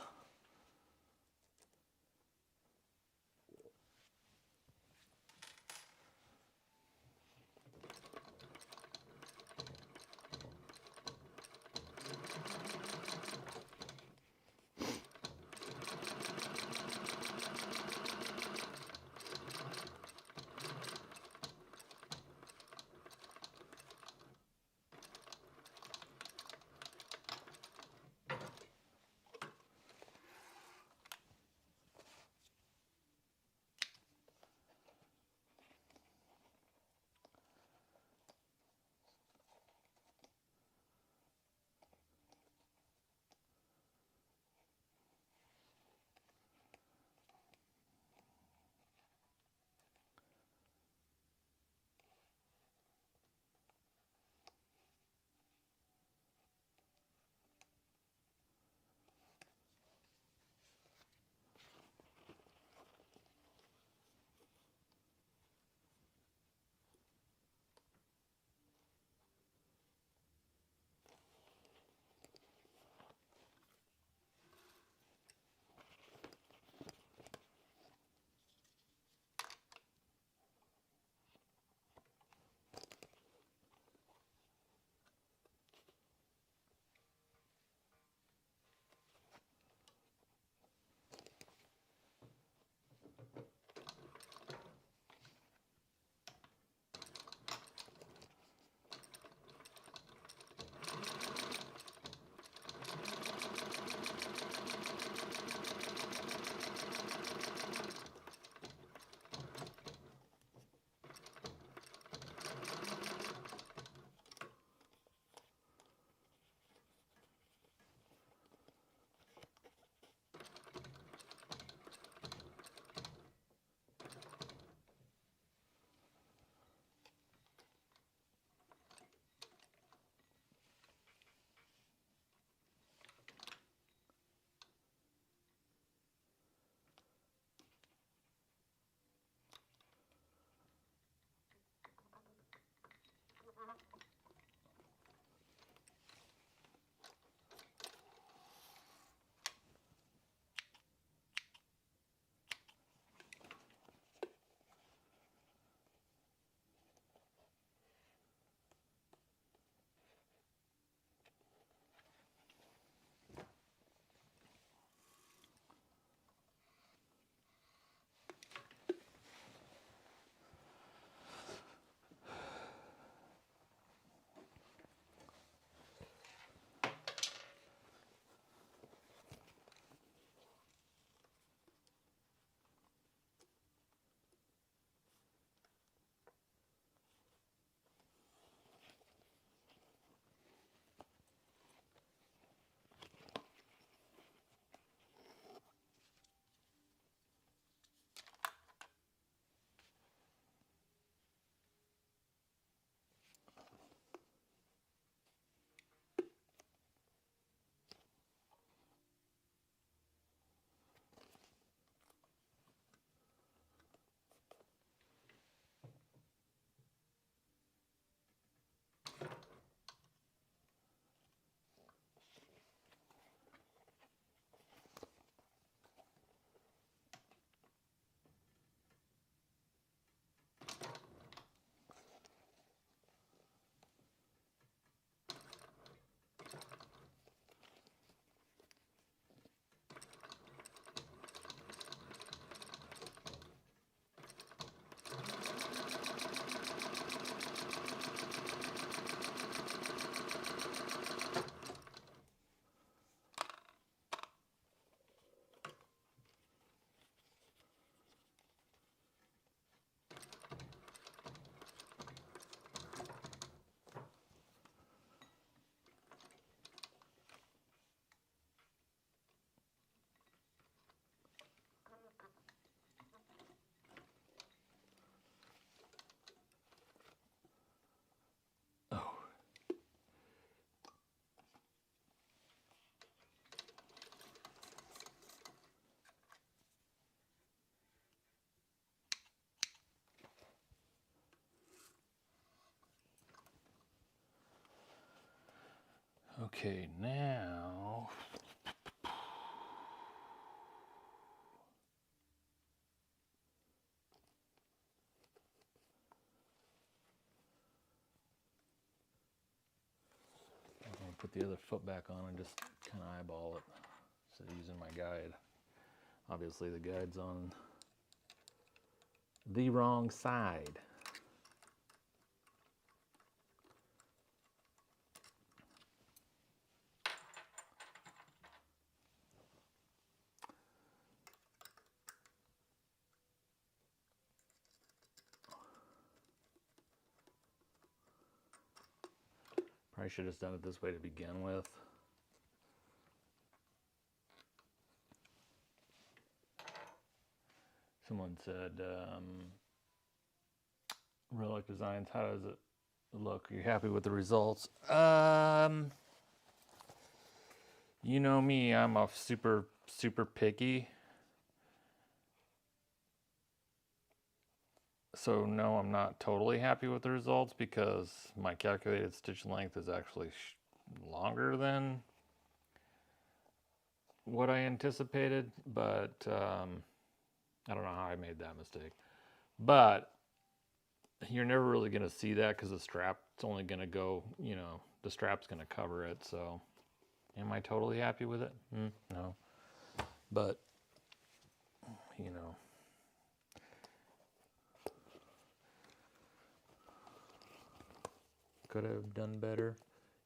Okay, now put the other foot back on and just kind of eyeball it instead of using my guide. Obviously the guide's on the wrong side. Probably should have done it this way to begin with. Someone said, Relic Designs, how does it look? Are you happy with the results? You know me, I'm a super picky. So no, I'm not totally happy with the results because my calculated stitch length is actually longer than what I anticipated, but I don't know how I made that mistake. But you're never really going to see that because the strap's only going to go, you know, the strap's going to cover it. So am I totally happy with it? No. But, you know. Could I have done better?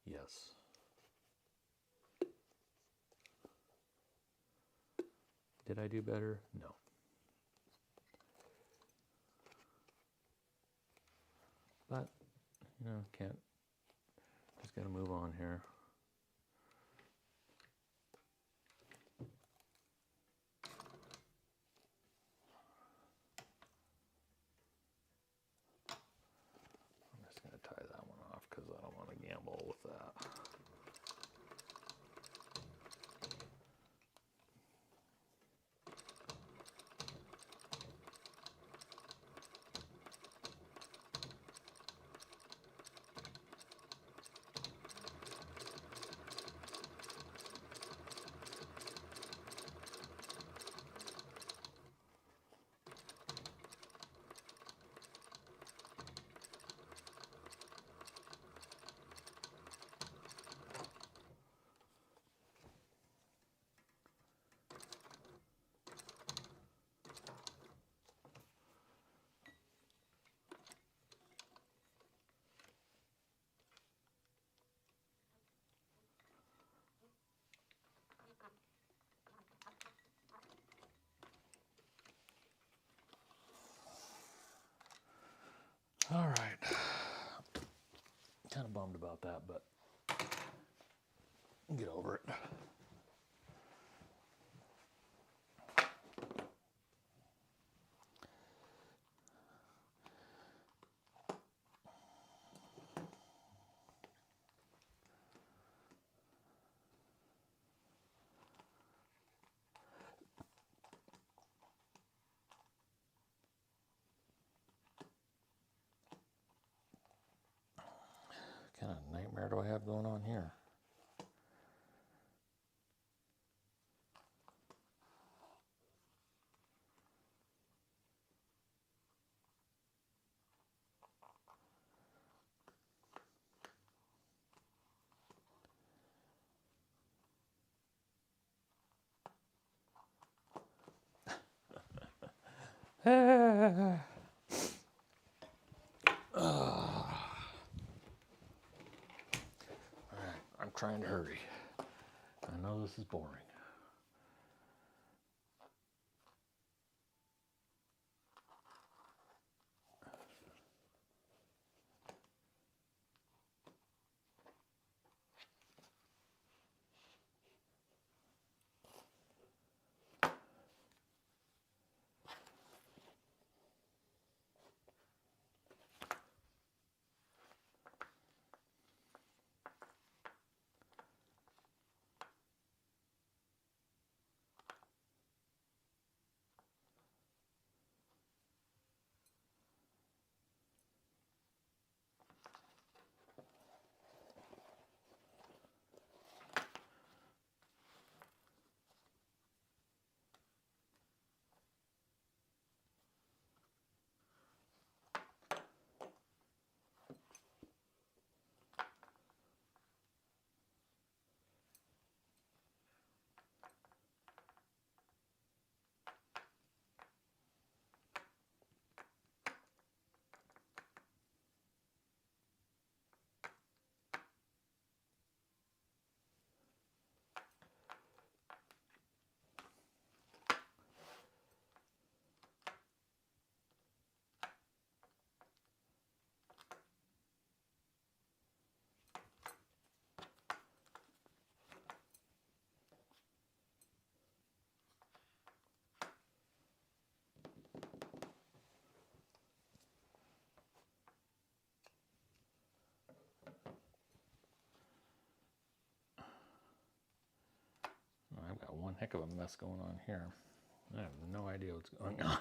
Yes. Did I do better? No. But, you know, can't, just gotta move on here. I'm just gonna tie that one off because I don't want to gamble with that. All right. Kind of bummed about that, but get over it. What kind of nightmare do I have going on here? All right, I'm trying to hurry. I know this is boring. one heck of a mess going on here. I have no idea what's going on.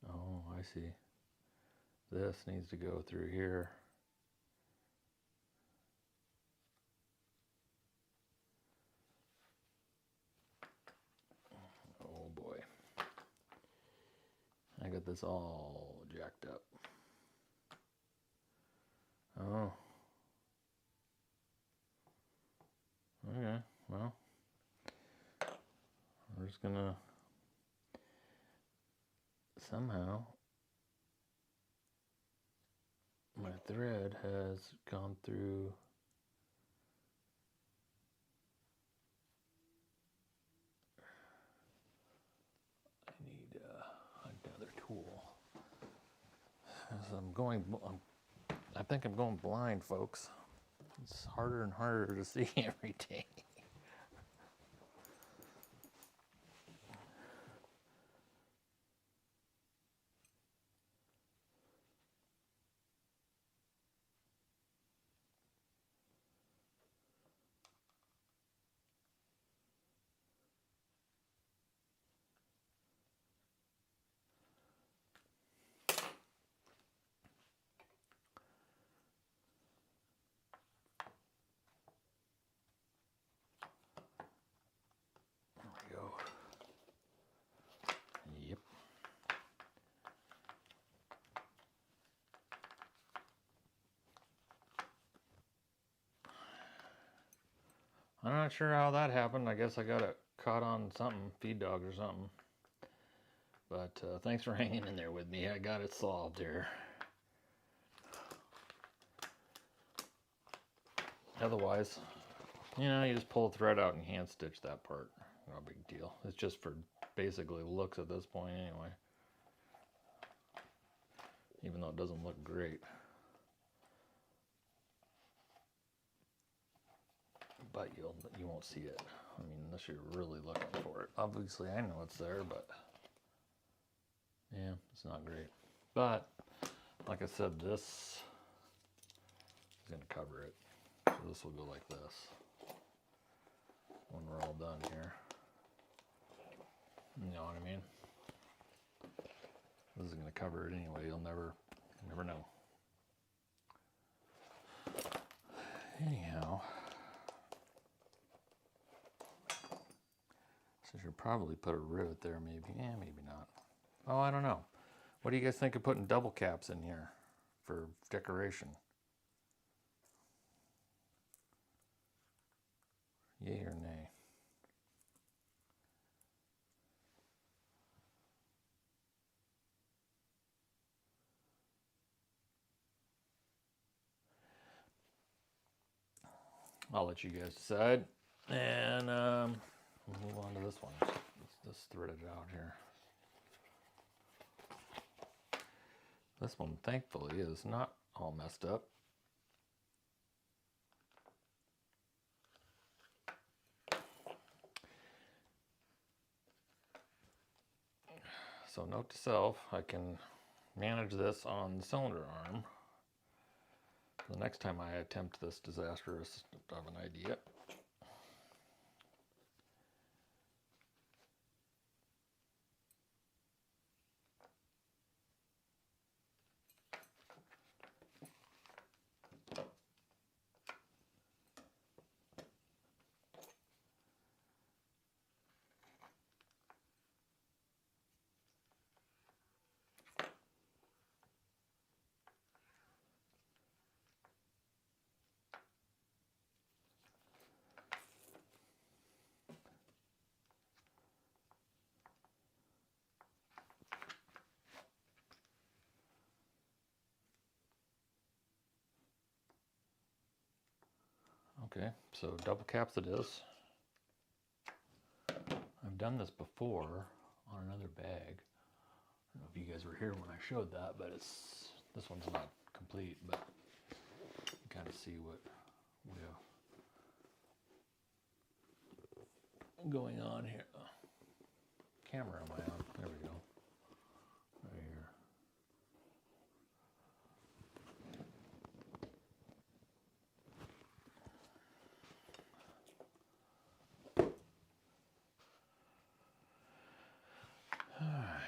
Oh, I see. This needs to go through here. Oh boy. I got this all jacked up. Oh. Okay, well. We're just gonna somehow my thread has gone through. I need another tool. As I think I'm going blind, folks. It's harder and harder to see every day. There we go. Yep. I'm not sure how that happened. I guess I got it caught on something, feed dogs or something. But thanks for hanging in there with me. I got it solved here. Otherwise, you just pull the thread out and hand stitch that part. No big deal. It's just for basically looks at this point anyway. Even though it doesn't look great. But you won't see it. I mean, unless you're really looking for it. Obviously, I know it's there, but yeah, it's not great. But like I said, this is going to cover it. So this will go like this when we're all done here. You know what I mean? This is going to cover it anyway. You'll never know. Anyhow, so should probably put a rivet there, maybe. Yeah, maybe not. Oh, I don't know. What do you guys think of putting double caps in here for decoration? Yay or nay? I'll let you guys decide. And we'll move on to this one. Let's just thread it out here. This one, thankfully, is not all messed up. So note to self, I can manage this on the cylinder arm. The next time I attempt this disastrous of an idea. Okay, so double caps it is. I'm I've done this before on another bag. I don't know if you guys were here when I showed that, but this one's not complete, but you kind of see what we have going on here. Camera am I on? There we go. Right here. All right.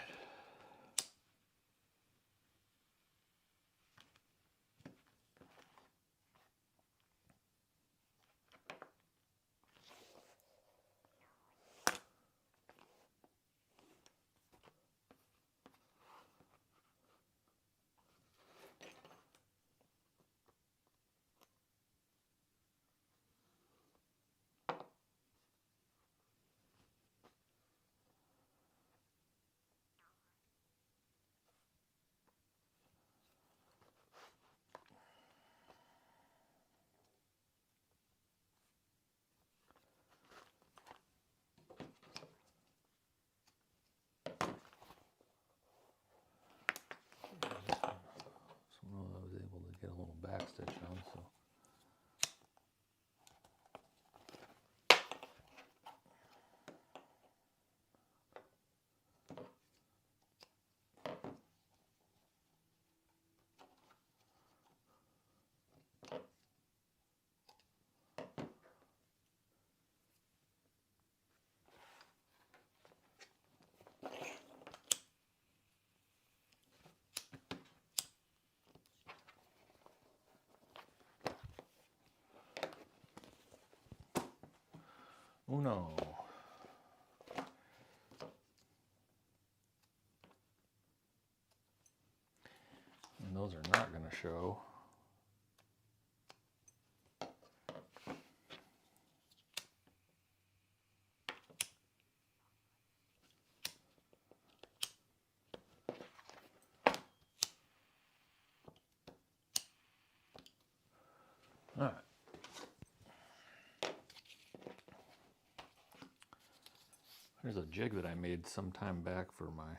Somehow I was able to get a little back stitch on, so. Uno. And those are not going to show. All right. There's a jig that I made some time back for my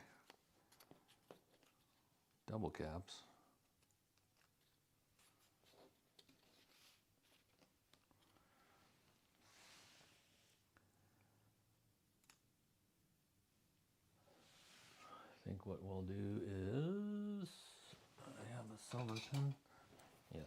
double caps. I think what we'll do is, I have a silver pin. Yes.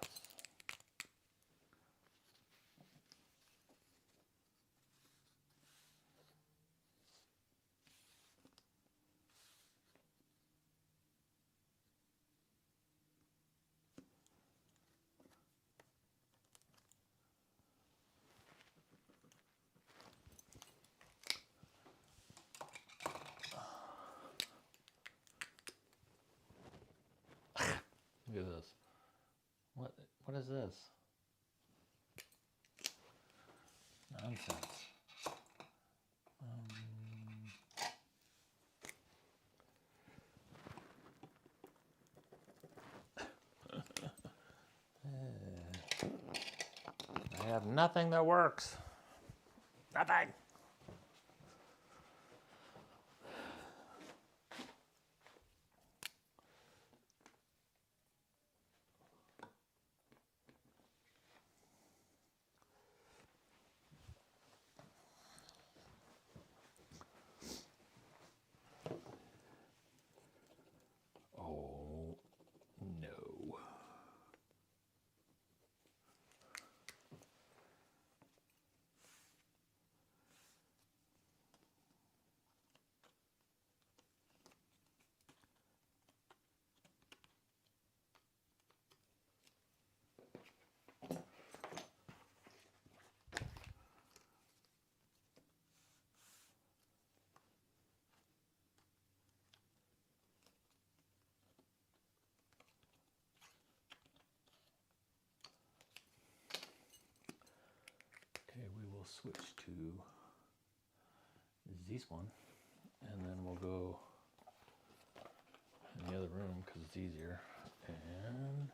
Look at this. What is this? Nonsense. I have nothing that works. Nothing. Oh, no. Okay, we will switch to this one, and then we'll go in the other room because it's easier. And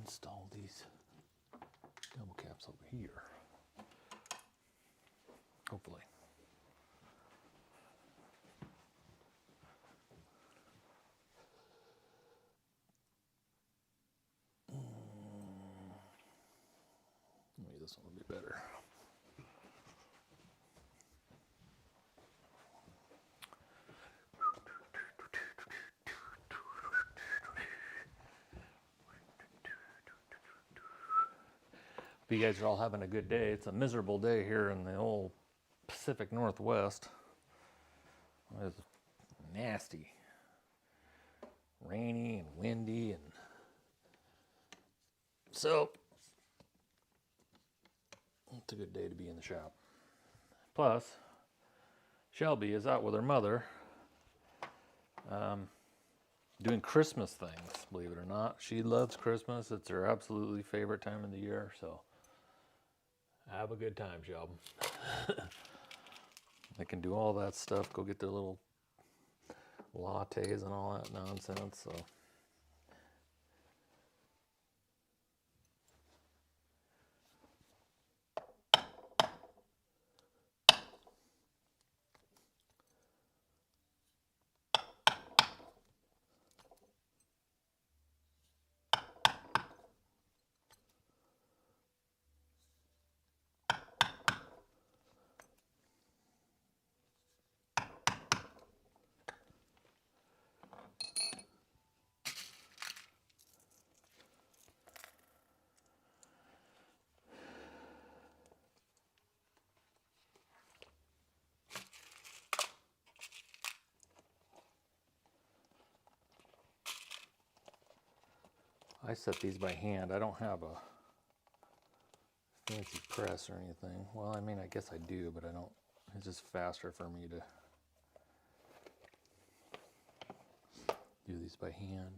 install these double caps over here. Hopefully. Maybe this one will be better. You guys are all having a good day. It's a miserable day here in the old Pacific Northwest. It's nasty, rainy and windy, and so it's a good day to be in the shop. Plus, Shelby is out with her mother doing Christmas things, believe it or not. She loves Christmas. It's her absolutely favorite time of the year, so have a good time, Shelby. They can do all that stuff, go get their little lattes and all that nonsense, so. I set these by hand. I don't have a fancy press or anything. Well, I mean, I guess I do, but I don't. It's just faster for me to do these by hand.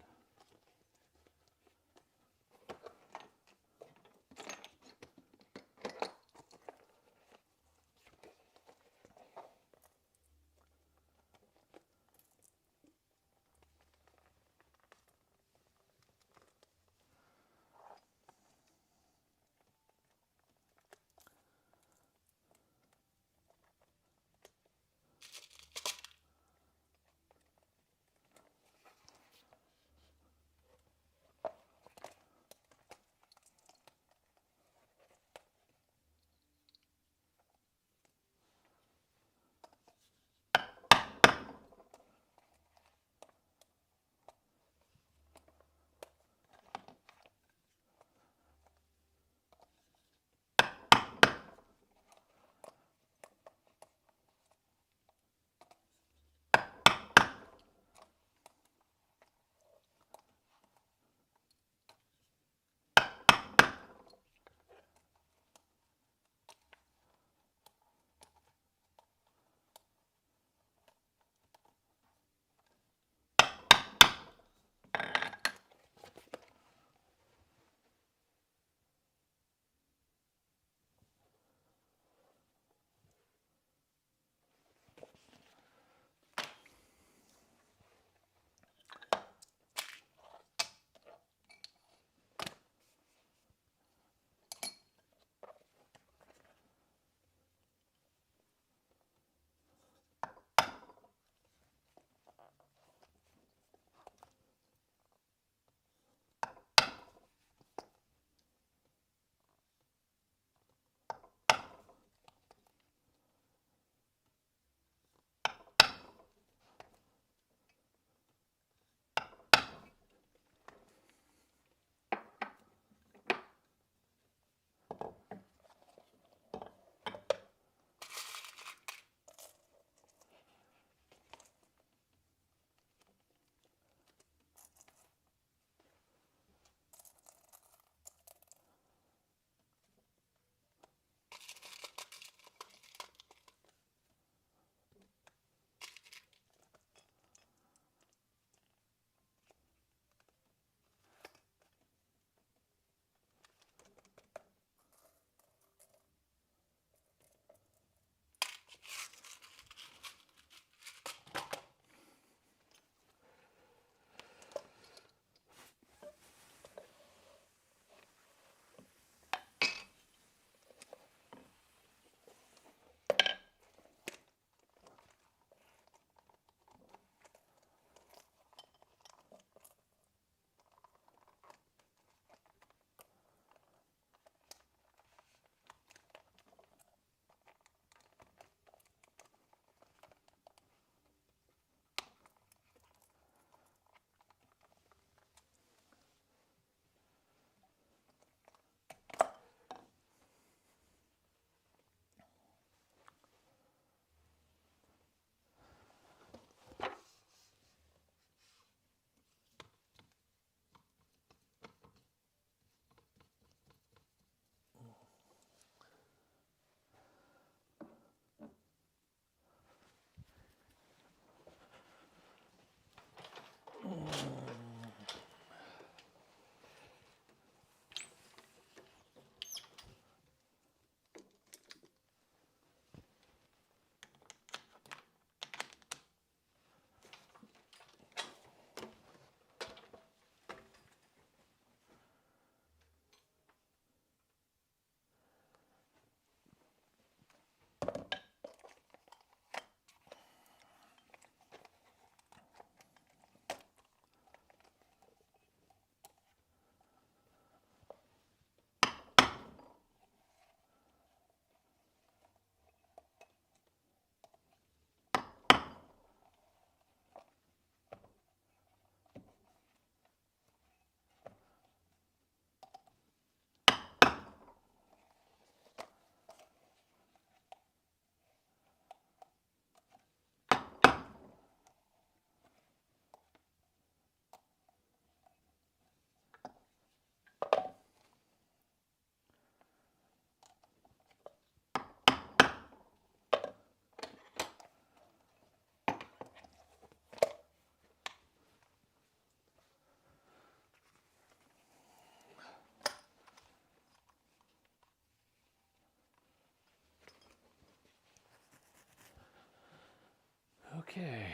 Okay.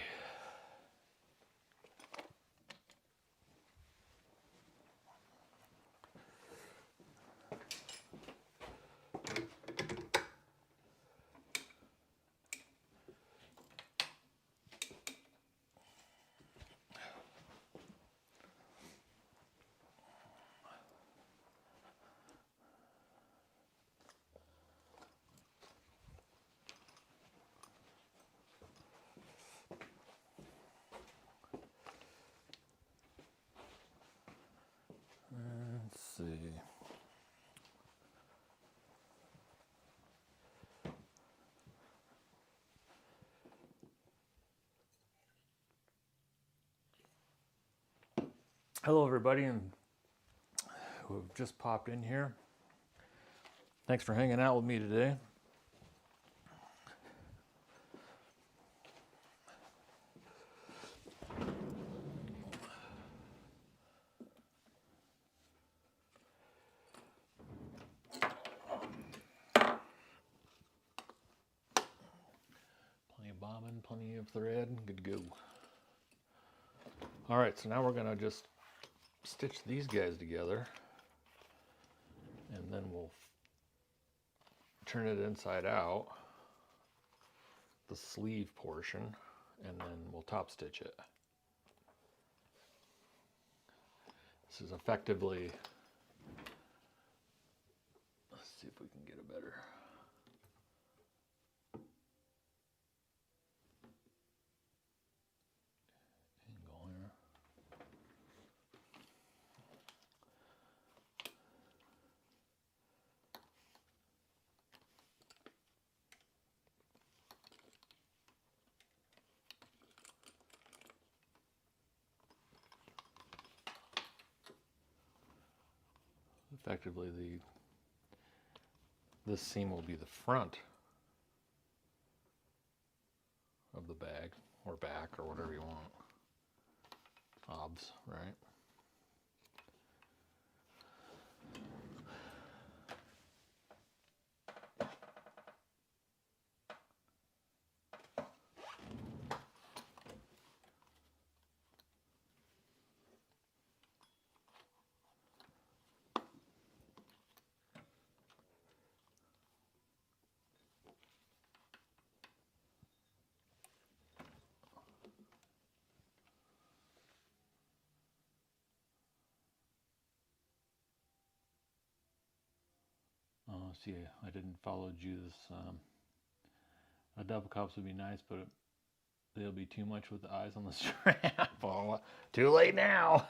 Let's see. Hello, everybody, and who have just popped in here. Thanks for hanging out with me today. Plenty of bobbin, plenty of thread, good to go. All right, so now we're gonna just stitch these guys together, and then we'll turn it inside out, the sleeve portion, and then we'll top stitch it. This is effectively, let's see if we can get a better. Angle here. Effectively, this seam will be the front of the bag, or back, or whatever you want. Obs, right? See, I didn't follow Judith's. A double cups would be nice, but they'll be too much with the eyes on the strap. Oh, too late now.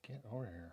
Get over here.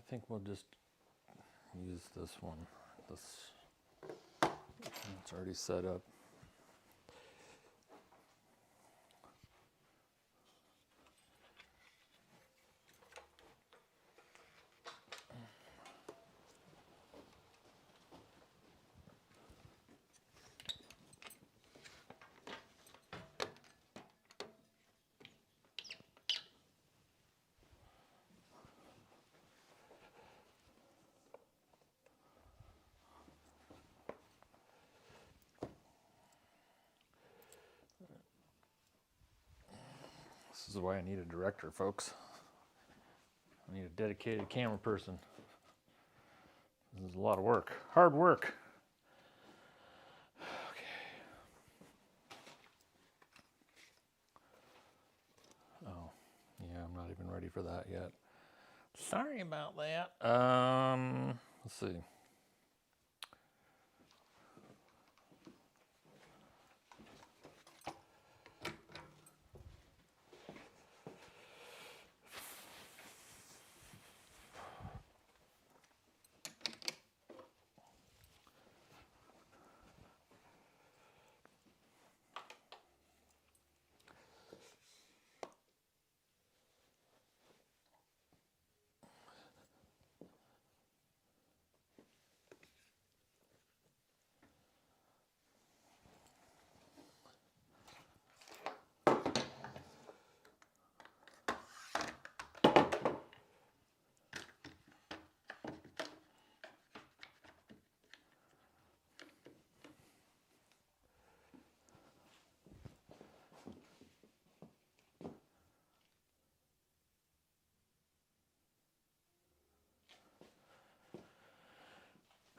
think we'll just use this one. It's already set up. This is why I need a director, folks. I need a dedicated camera person. This is a lot of work. Hard work. Okay. Oh, yeah, I'm not even ready for that yet. Sorry about that. Let's see.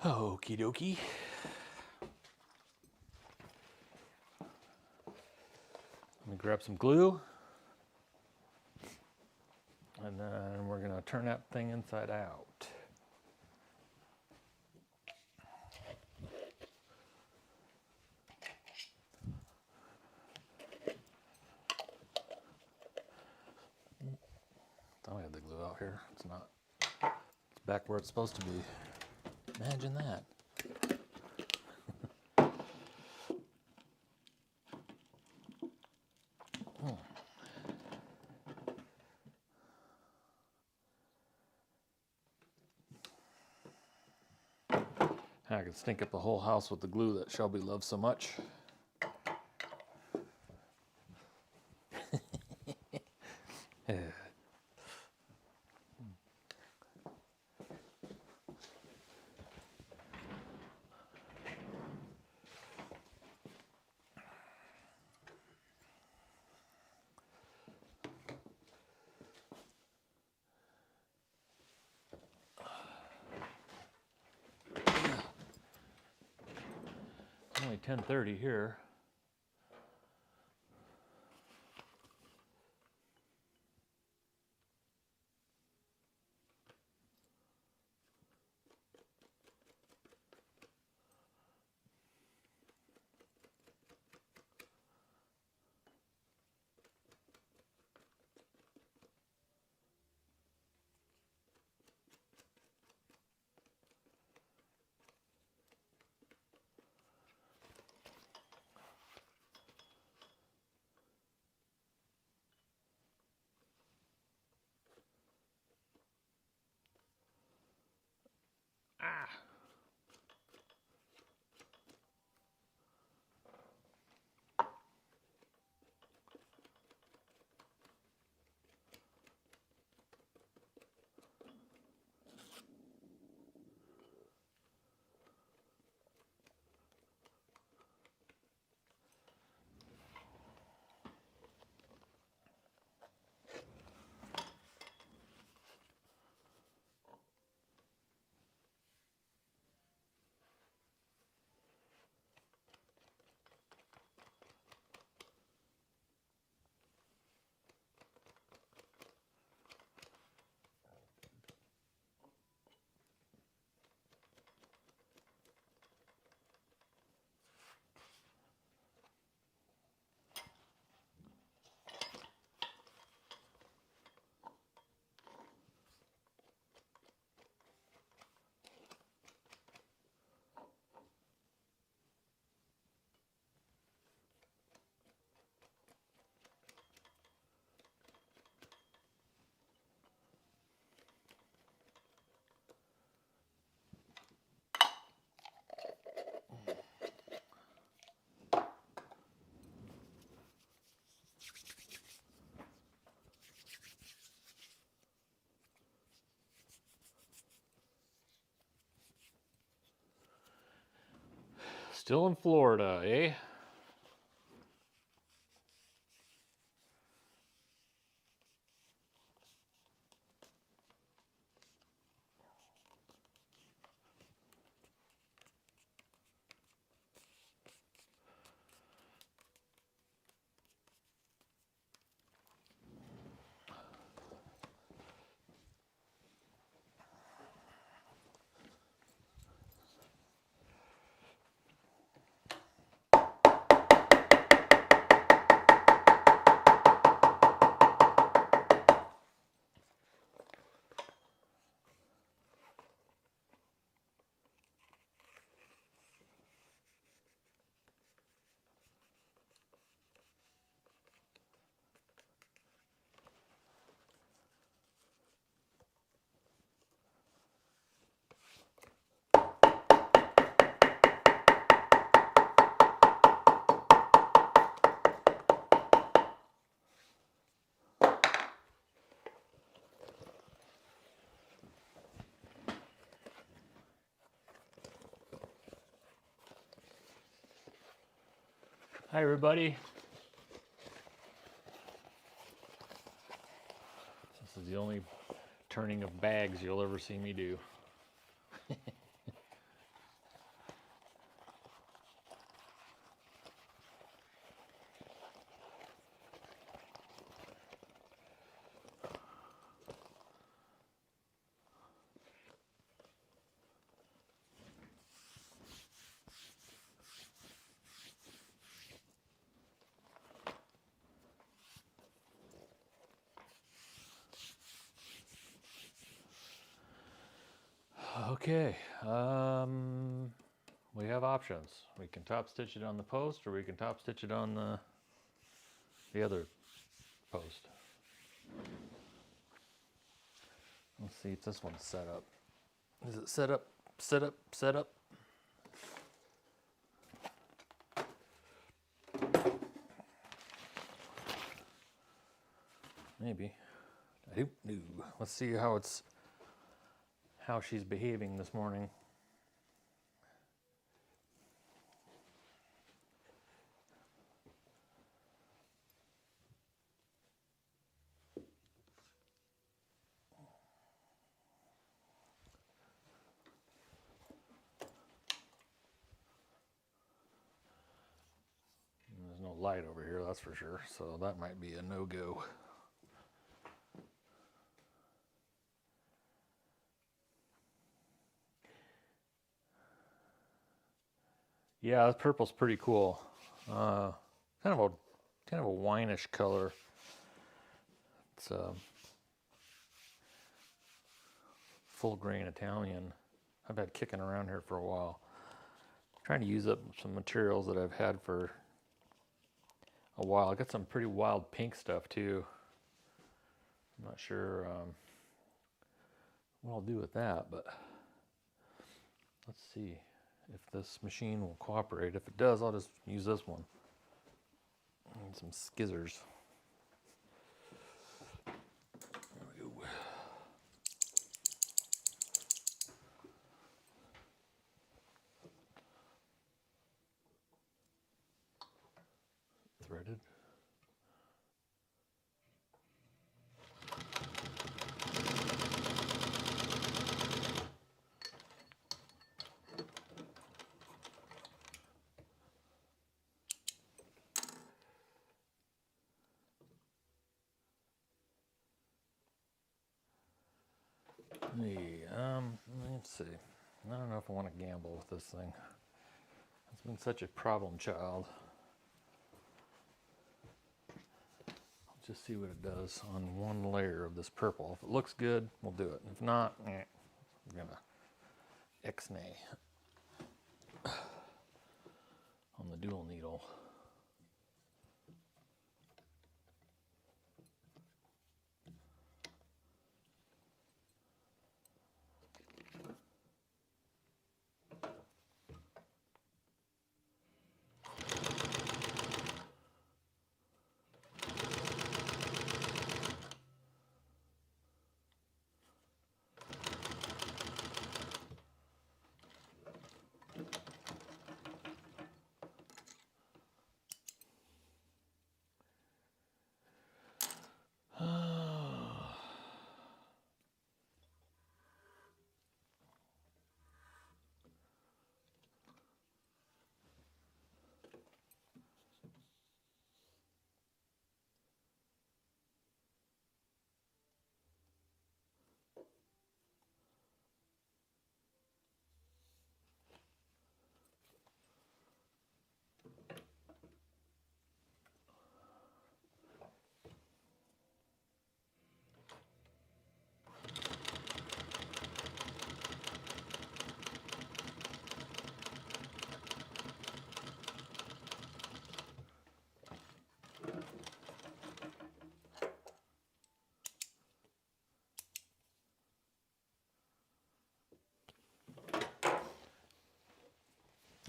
Okie dokie. Let me grab some glue. And then we're going to turn that thing inside out. Thought I had the glue out here. It's not. It's back where it's supposed to be. Imagine that. I could stink up the whole house with the glue that Shelby loves so much. Yeah. Only 10:30 here. Still in Florida, eh? Hi, everybody. This is the only turning of bags you'll ever see me do. Okay, we have options. We can top stitch it on the post, or we can top stitch it on the other post. Let's see if this one's set up. Is it set up, set up, set up? Maybe. I don't know. Let's see how she's behaving this morning. There's no light over here, that's for sure, so that might be a no-go. Yeah, the purple's pretty cool. Kind of a wineish color. It's full grain Italian. I've had kicking around here for a while. I'm trying to use up some materials that I've had for a while. I got some pretty wild pink stuff too. I'm not sure what I'll do with that, but let's see if this machine will cooperate. If it does, I'll just use this one. And some skizzers. There we go. Threaded. Let's see. I don't know if I want to gamble with this thing. It's been such a problem child. I'll just see what it does on one layer of this purple. If it looks good, we'll do it. If not, we're gonna X-nay on the dual needle.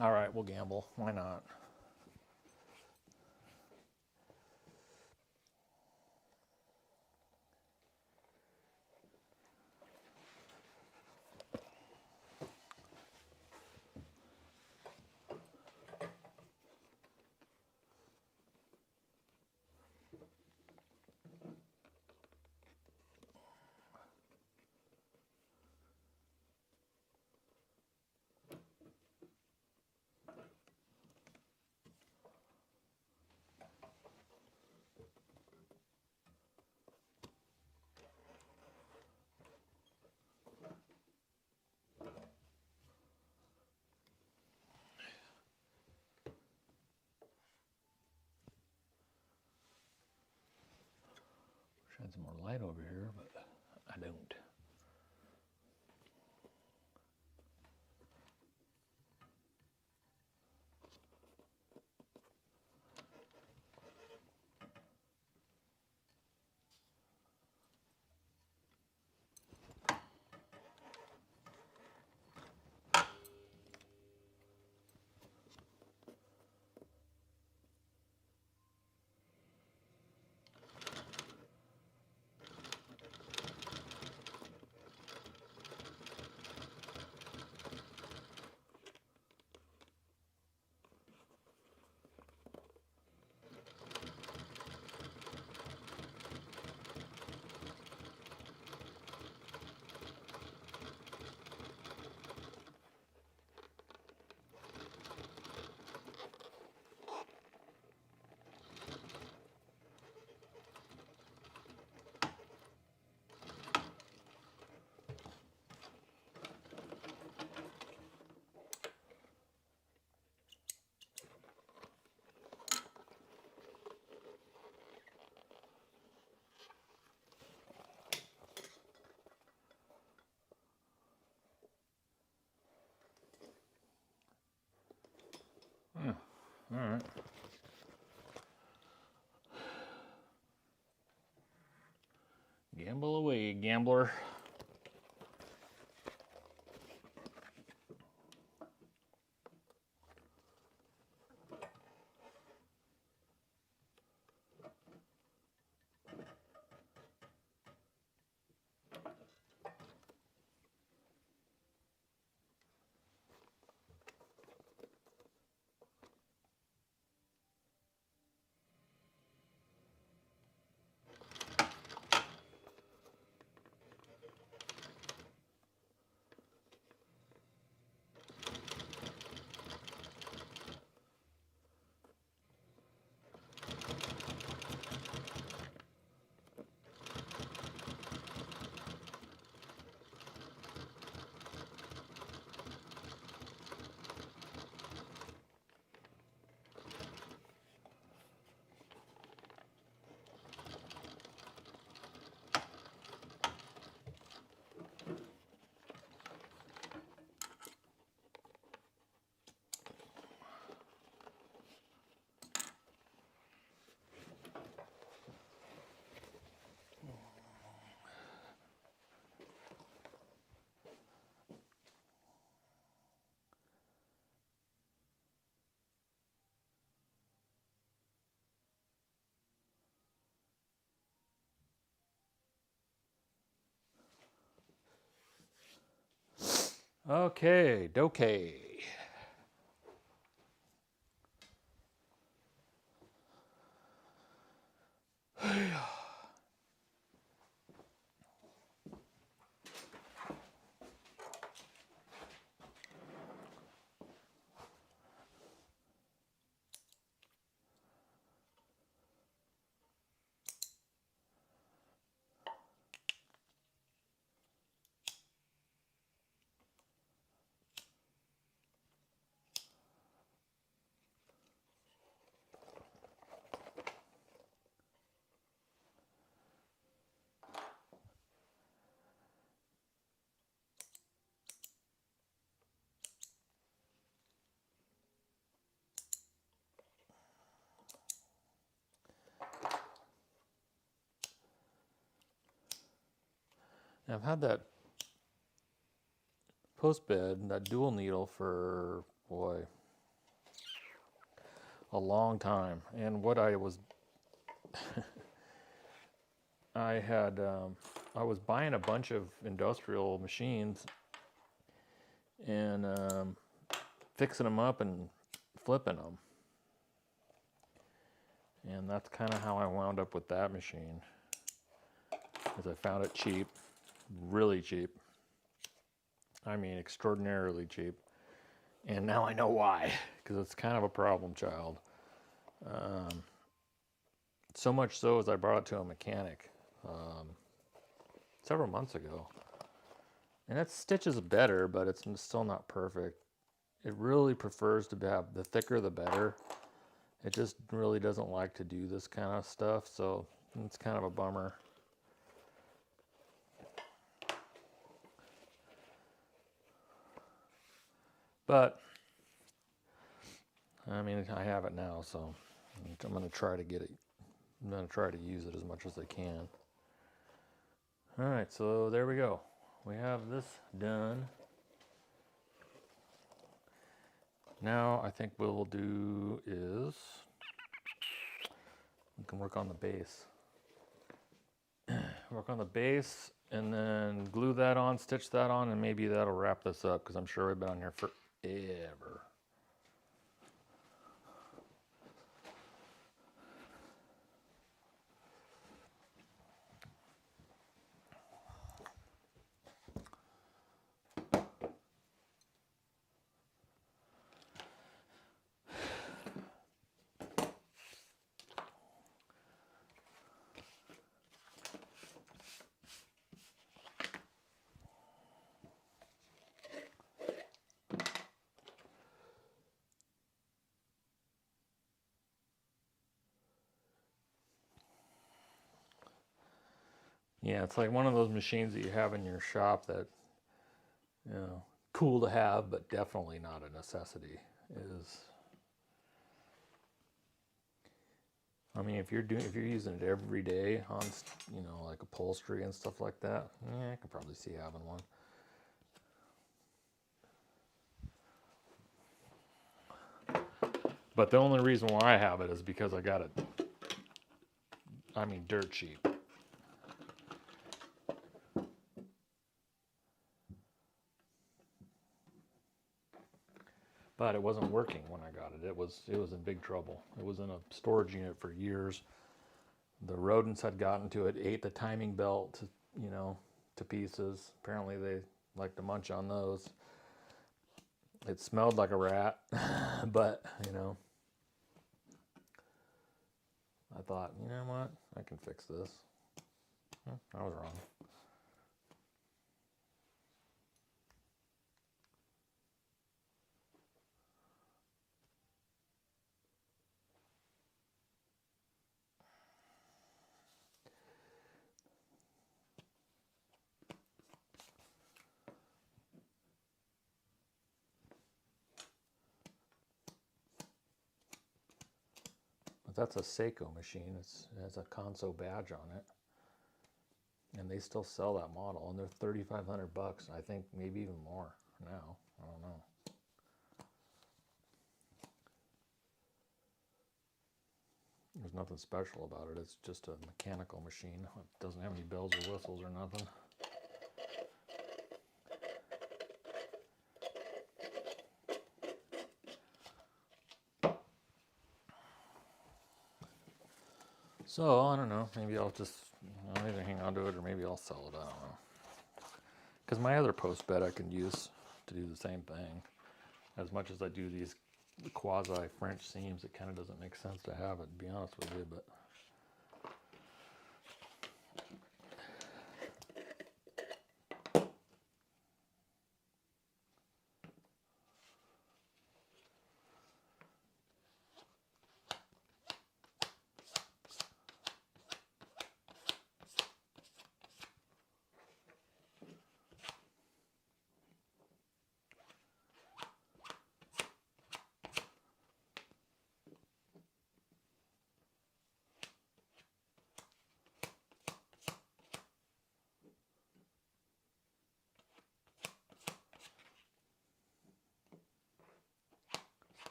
All right, we'll gamble. Why not? Shine some more light over here, but I don't. Yeah, all right. Gamble away, gambler. Okay, dokey. I've had that post bed, that dual needle for, boy, a long time. And what I was, I was buying a bunch of industrial machines and fixing them up and flipping them. And that's kind of how I wound up with that machine, because I found it cheap, really cheap. I mean, extraordinarily cheap. And now I know why, because it's kind of a problem child. So much so as I brought it to a mechanic several months ago. And it stitches better, but it's still not perfect. It really prefers to have the thicker the better. It just really doesn't like to do this kind of stuff, so it's kind of a bummer. But I mean, I have it now, so I'm going to try to get it. I'm going to try to use it as much as I can. All right, so there we go. We have this done. Now I think what we'll do is we can work on the base. Work on the base and then glue that on, stitch that on, and maybe that'll wrap this up, because I'm sure we've been on here forever. Yeah, it's like one of those machines that you have in your shop that, you know, cool to have, but definitely not a necessity. I mean, if you're using it every day on, you know, like upholstery and stuff like that, yeah, I can probably see having one. But the only reason why I have it is because I got it, I mean, dirt cheap. But it wasn't working when I got it. It was in big trouble. It was in a storage unit for years. The rodents had gotten to it, ate the timing belt, you know, to pieces. Apparently they like to munch on those. It smelled like a rat, but, you know, I thought, you know what, I can fix this. I was wrong. But that's a Seiko machine. It has a Consew badge on it. And they still sell that model, and they're $3,500 bucks. I think maybe even more now. I don't know. There's nothing special about it. It's just a mechanical machine. It doesn't have any bells or whistles or nothing. So, I don't know. Maybe I'll either hang on to it or maybe I'll sell it. I don't know. Because my other post bed I can use to do the same thing. As much as I do these quasi-French seams, it kind of doesn't make sense to have it, to be honest with you. But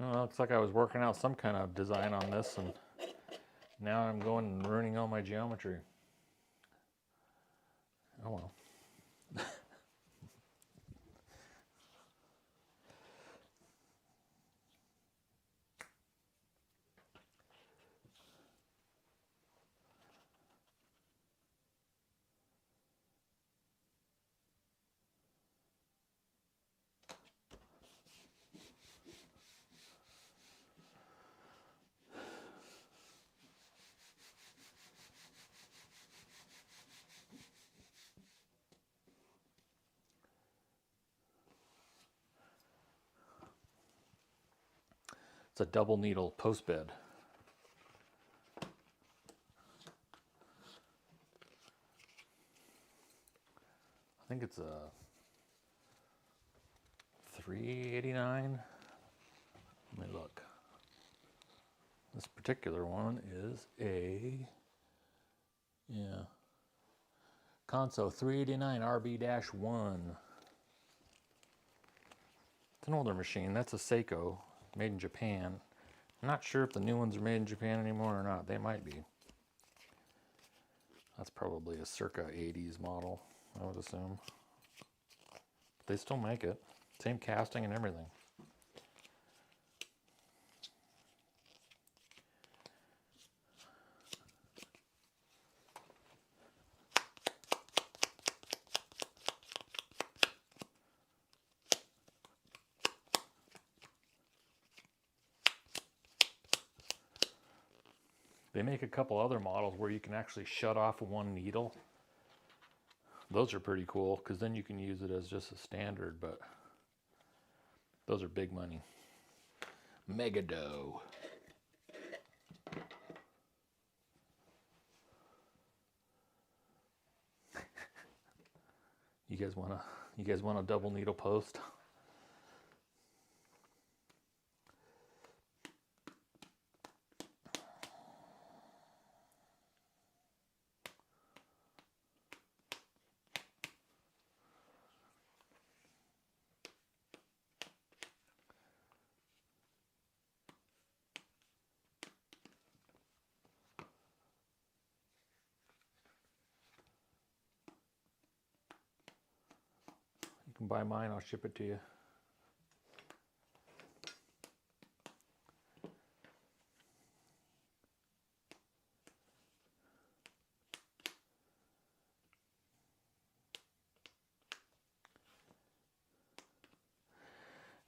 Well, looks like I was working out some kind of design on this, and now I'm going and ruining all my geometry. Oh well. It's a double needle post bed. I think it's a $3.89. Let me look. This particular one is a, yeah, Conso 389 RB-1. It's an older machine. That's a Seiko, made in Japan. I'm not sure if the new ones are made in Japan anymore or not. They might be. That's probably a circa 80s model, I would assume. But they still make it. Same casting and everything. They make a couple other models where you can actually shut off one needle. Those are pretty cool because then you can use it as just a standard, but those are big money. Mega dough. You guys want a double needle post? You can buy mine, I'll ship it to you.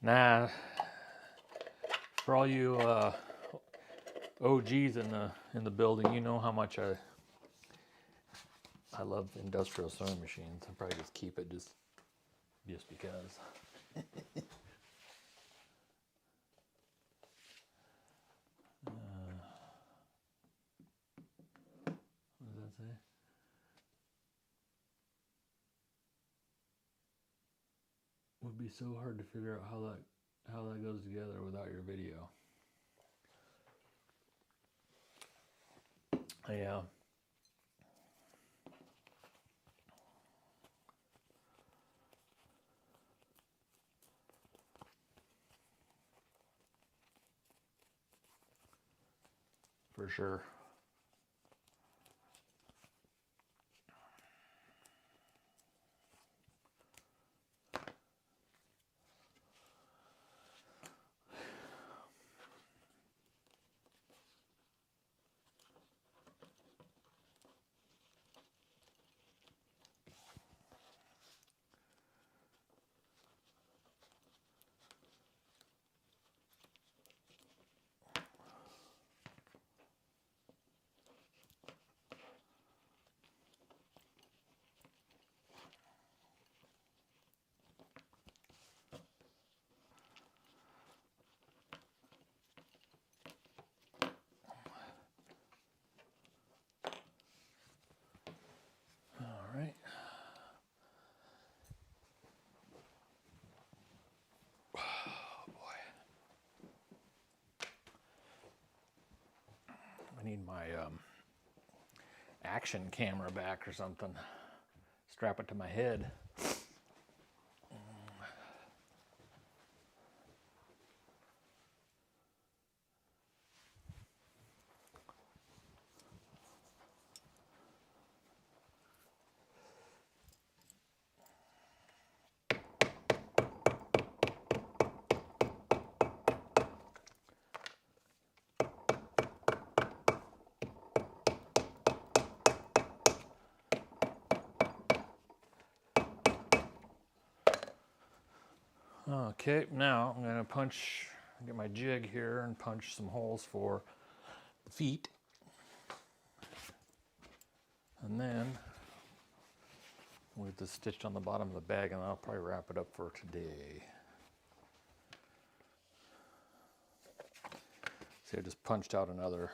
Nah, for all you OGs in the building, you know how much I love industrial sewing machines. I'll probably just keep it just because. What does that say? Would be so hard to figure out how that goes together without your video. Yeah. For sure. All right. Oh boy. I need my action camera back or something. Strap it to my head. Okay, now I'm going to get my jig here and punch some holes for the feet. And then we'll get this stitched on the bottom of the bag, and I'll probably wrap it up for today. See, I just punched out another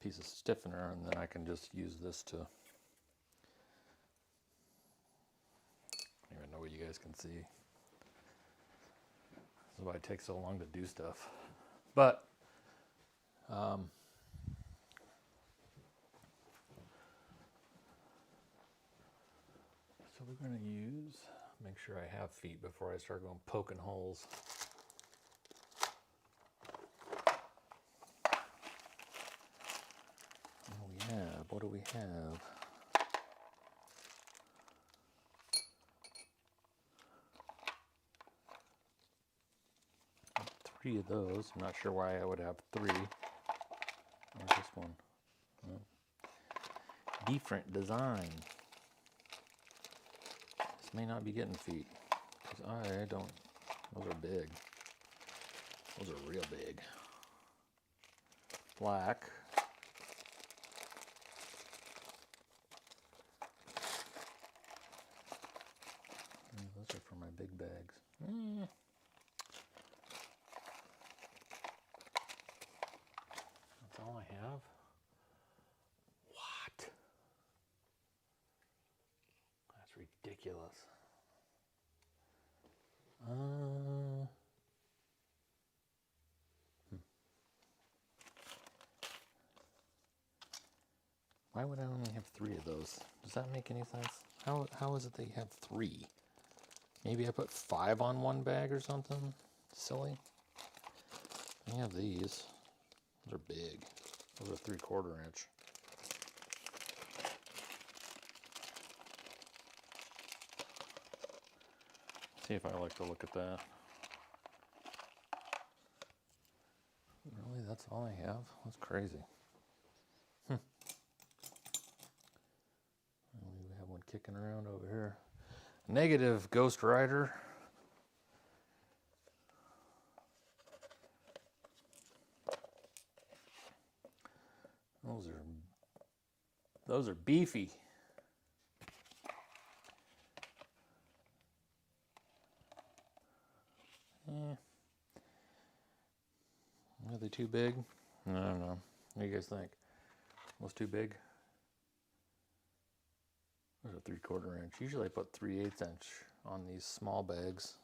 piece of stiffener, and then I can just use this to, I don't even know what you guys can see. This is why it takes so long to do stuff. But so we're going to make sure I have feet before I start going poking holes. What do we have? Three of those. I'm not sure why I would have three. Where's this one? Oh. Different design. This may not be getting feet, because I don't, those are big. Those are real big. Black. Those are for my big bags. That's all I have? What? That's ridiculous. Why would I only have three of those? Does that make any sense? How is it that you have three? Maybe I put 5 on one bag or something? Silly. I have these. Those are big. Those are 3/4 inch. See if I like to look at that. Really, that's all I have? That's crazy. We have one kicking around over here. Negative Ghost Rider. Those are beefy. Are they too big? I don't know. What do you guys think? Those too big? Those are 3/4 inch. Usually I put 3/8 inch on these small bags.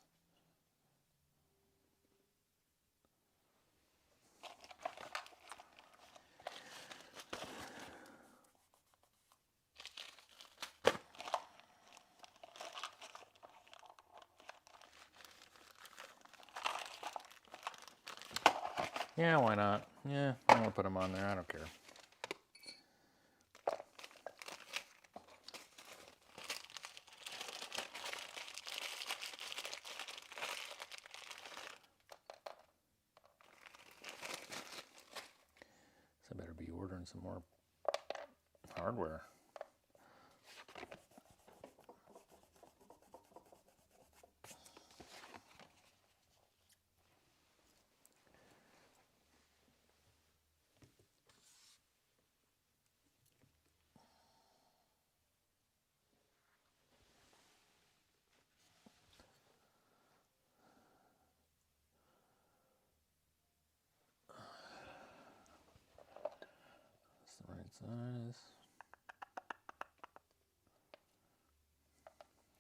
Yeah, why not? Yeah, I'm gonna put them on there. I don't care. So I better be ordering some more hardware. That's the right size.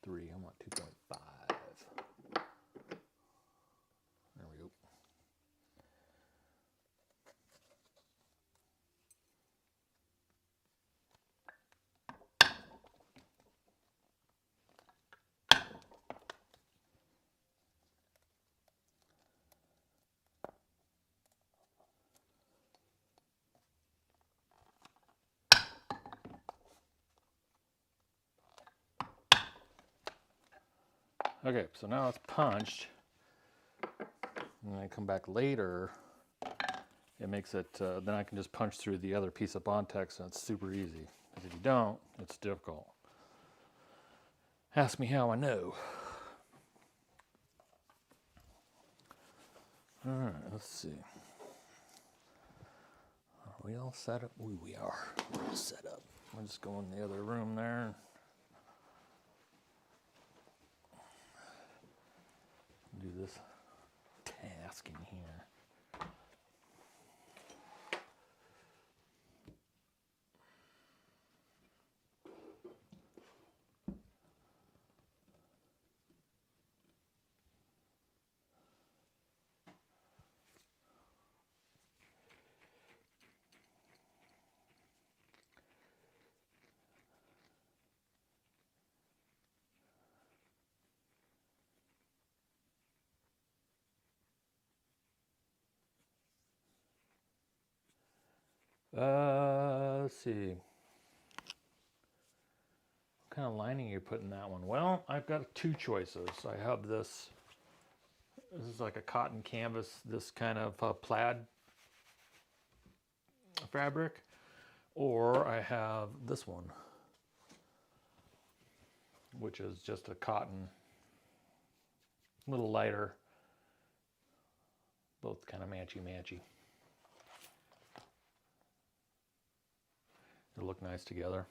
3, I want 2.5. There we go. Okay, so now it's punched. And I come back later, it makes it, then I can just punch through the other piece of Bontex, and it's super easy. Because if you don't, it's difficult. Ask me how I know. All right, let's see. Are we all set up? Ooh, we are. We're all set up. We'll just go in the other room there. Do this task in here. Let's see. What kind of lining are you putting that one? Well, I've got two choices. I have this. This is like a cotton canvas, this kind of plaid fabric, or I have this one, which is just a cotton, a little lighter, both kind of matchy-matchy. They look nice together.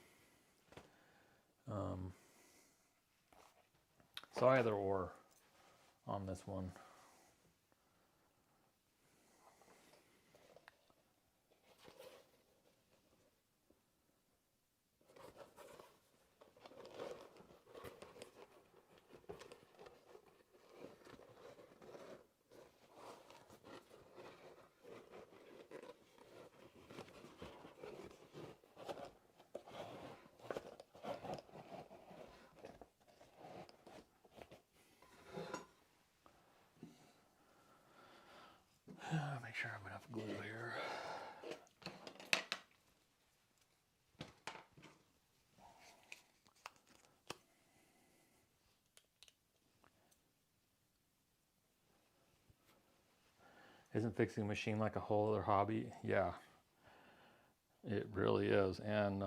So either or on this one. Make sure I have enough glue here. Isn't fixing a machine like a whole other hobby? Yeah, it really is. And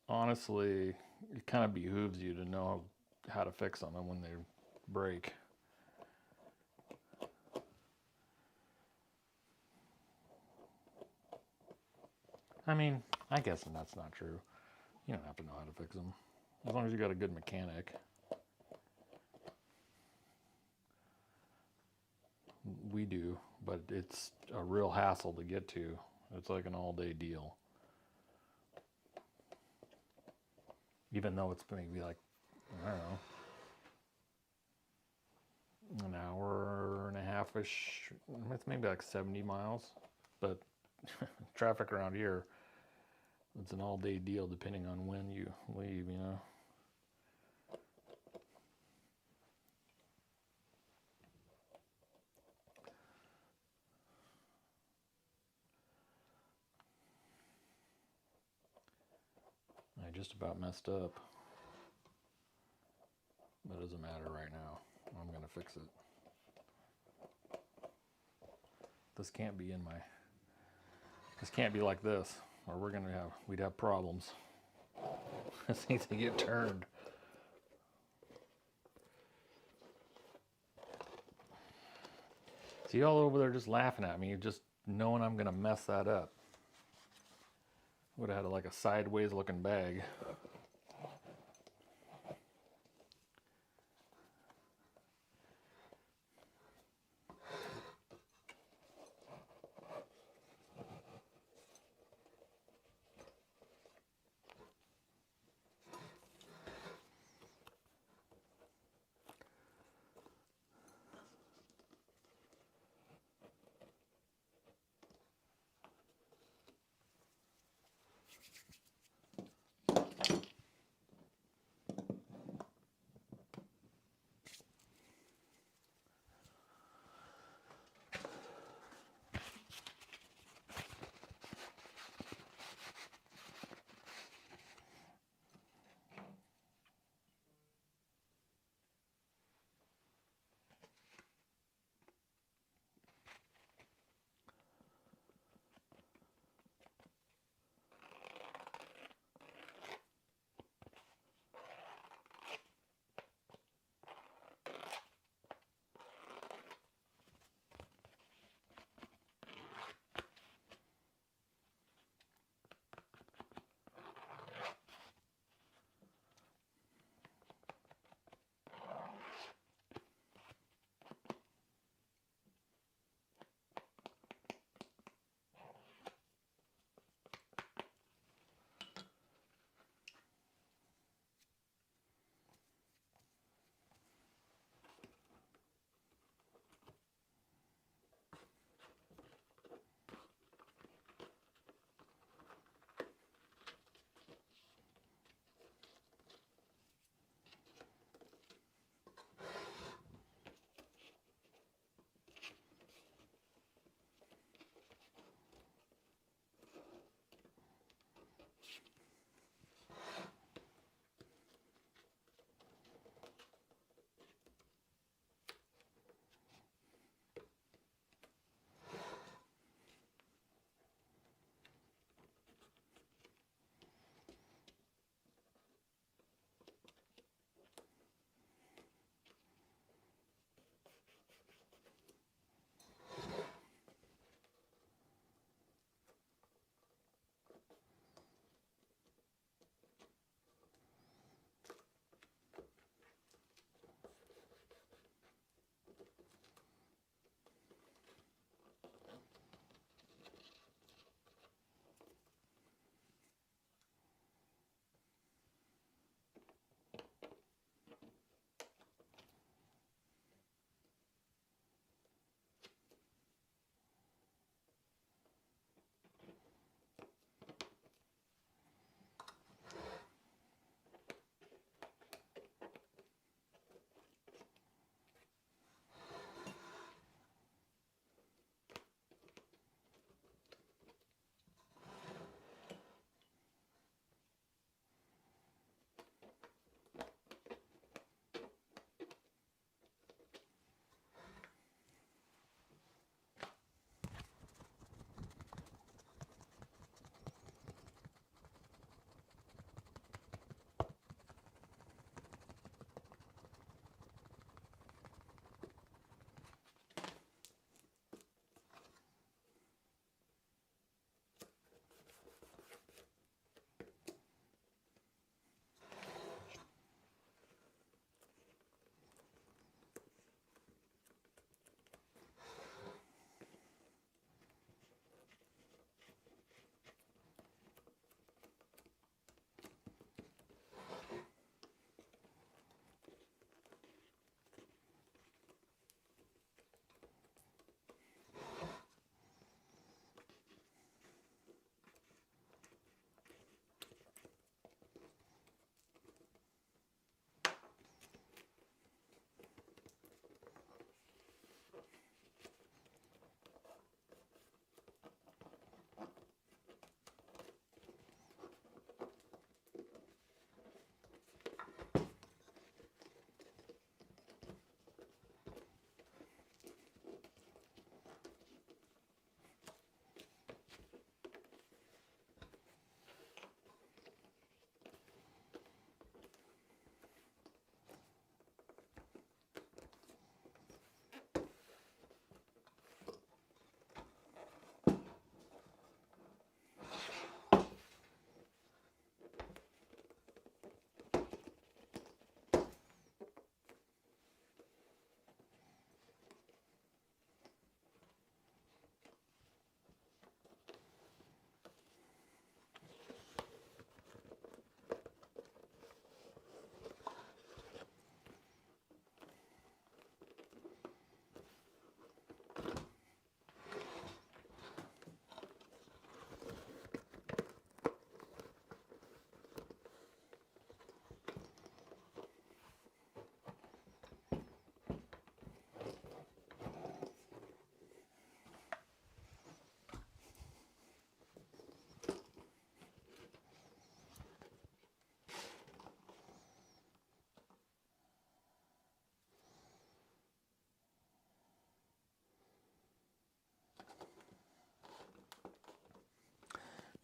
honestly, it kind of behooves you to know how to fix them and when they break. I mean, I guess that's not true. You don't have to know how to fix them, as long as you got a good mechanic. We do, but it's a real hassle to get to. It's like an all-day deal. Even though it's maybe like, I don't know, an hour and a half-ish. It's maybe like 70 miles. But traffic around here, it's an all-day deal depending on when you leave, you know. I just about messed up. But it doesn't matter right now. I'm going to fix it. This can't be this can't be like this, or we'd have problems. This needs to get turned. See, all over there just laughing at me, just knowing I'm going to mess that up. Would have had like a sideways looking bag.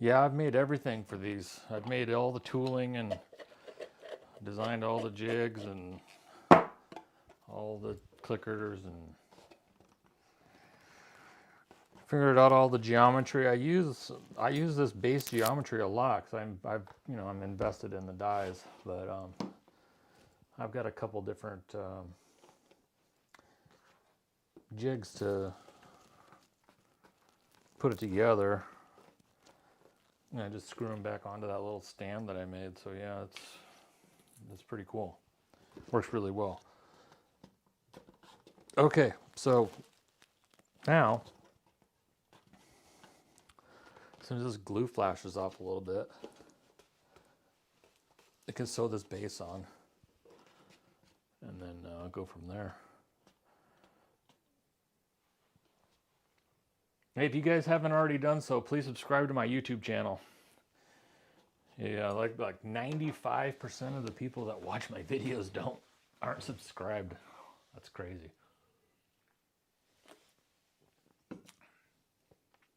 Yeah, I've made everything for these. I've made all the tooling and designed all the jigs and all the clickers and figured out all the geometry. I use this base geometry a lot because I'm invested in the dies, but I've got a couple different jigs to put it together. And I just screw them back onto that little stand that I made. So yeah, it's pretty cool. Works really well. Okay, so now, as soon as this glue flashes off a little bit, I can sew this base on and then go from there. Hey, if you guys haven't already done so, please subscribe to my YouTube channel. Yeah, like 95% of the people that watch my videos aren't subscribed. That's crazy.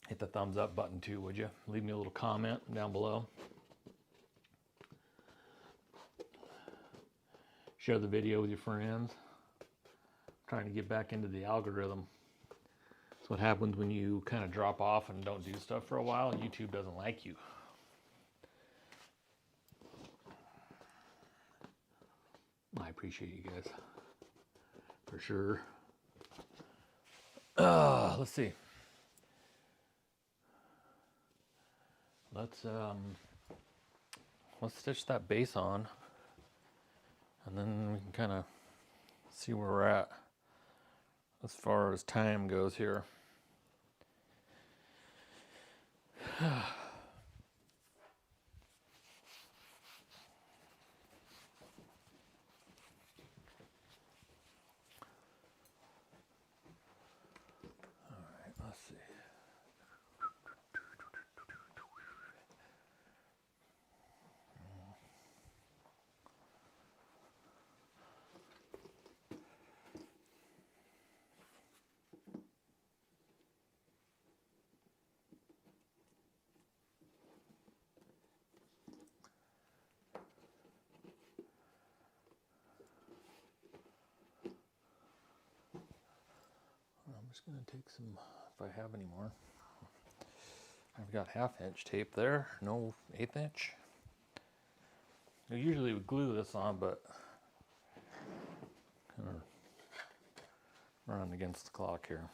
Hit the thumbs up button too, would you? Leave me a little comment down below. Share the video with your friends. I'm trying to get back into the algorithm. That's what happens when you kind of drop off and don't do stuff for a while. YouTube doesn't like you. I appreciate you guys. For sure. Let's see. Let's stitch that base on, and then we can kind of see where we're at as far as time goes here. I'm just going to take some, if I have any more. I've got 1/2 inch tape there, no 1/8 inch. I usually would glue this on, but kind of running against the clock here.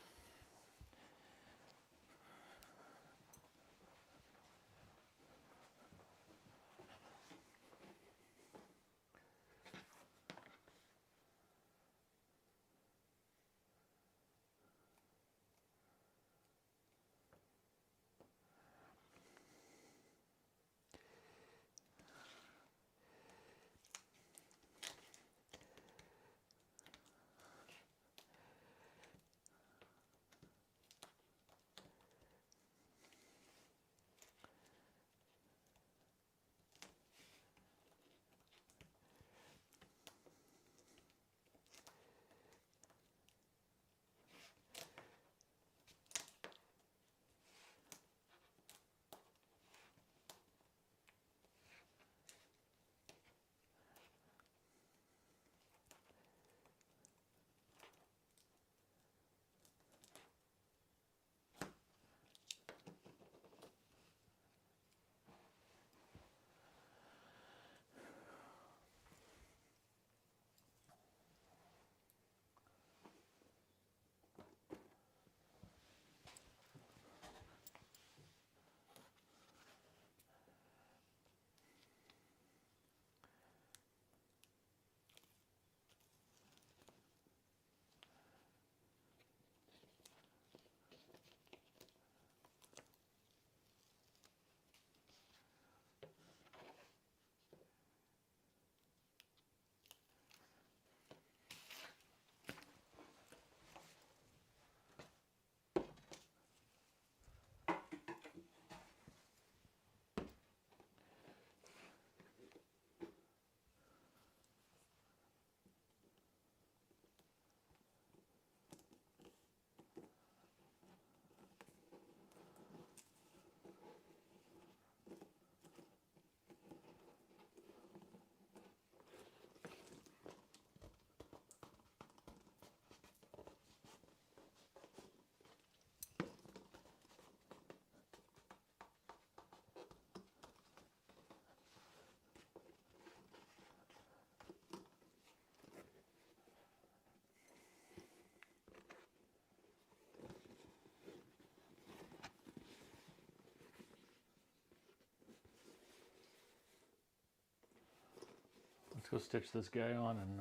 go stitch this guy on and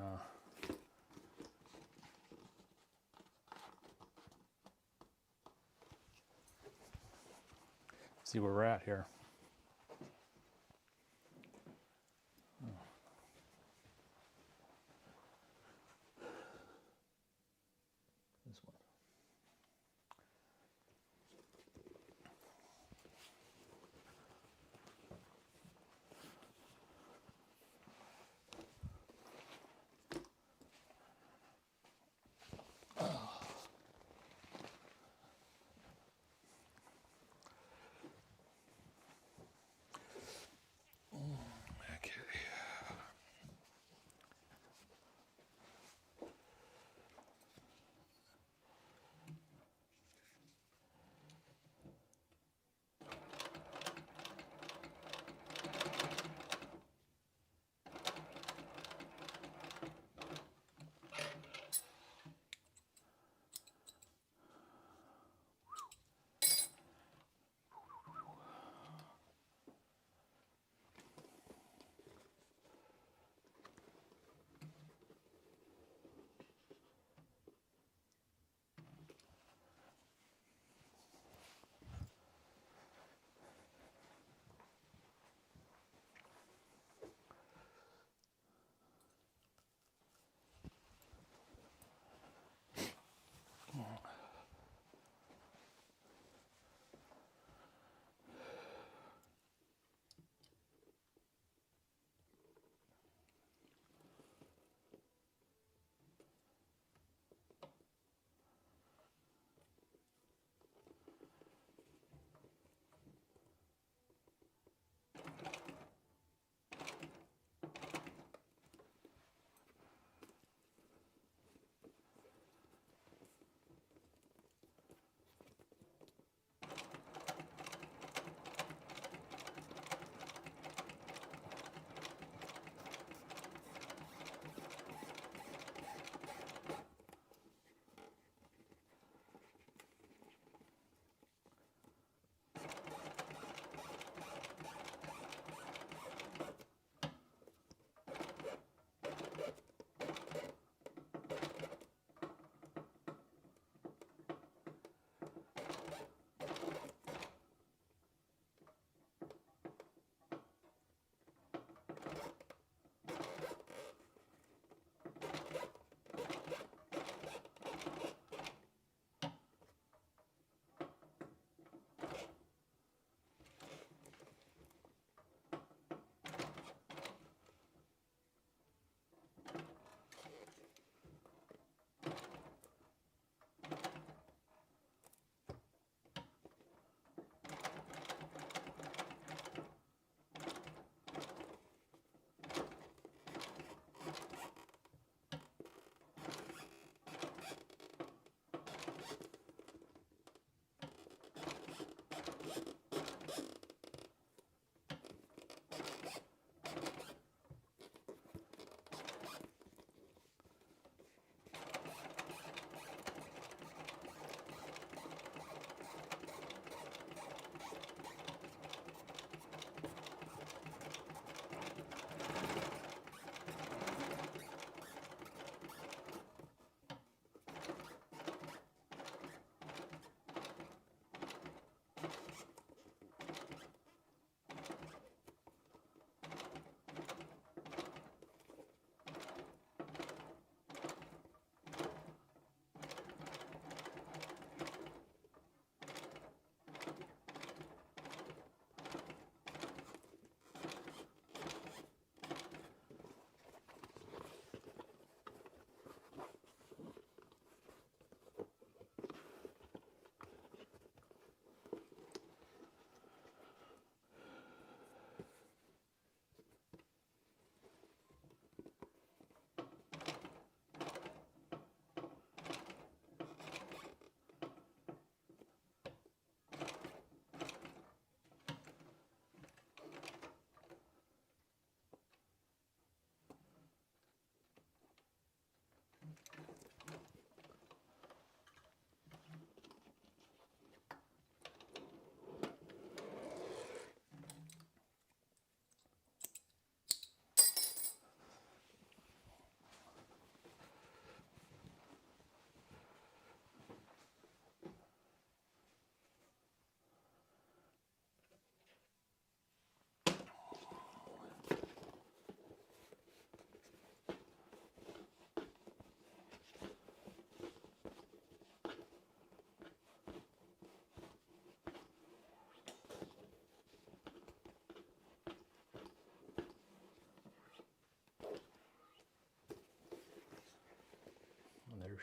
see where we're at here. This one.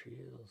she is.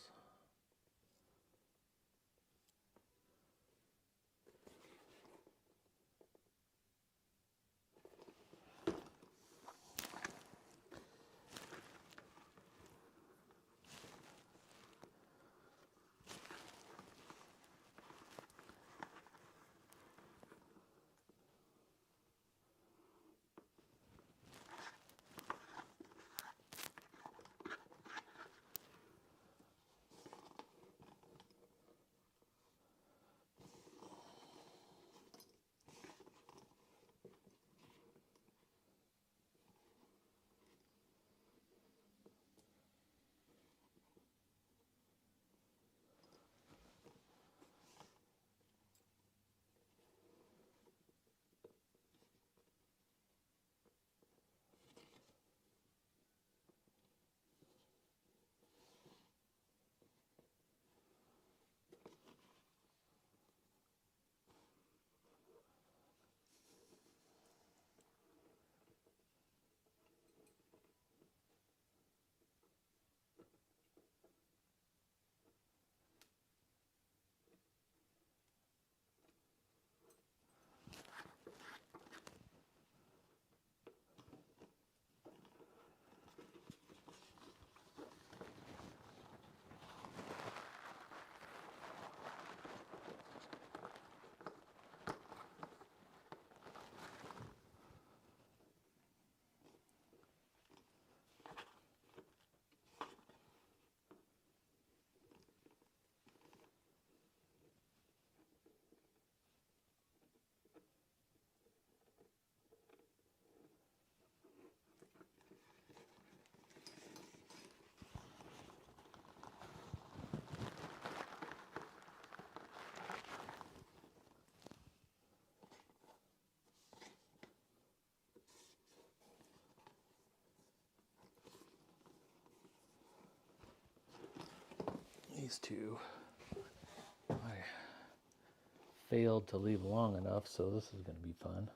These two I failed to leave long enough, so this is going to be fun.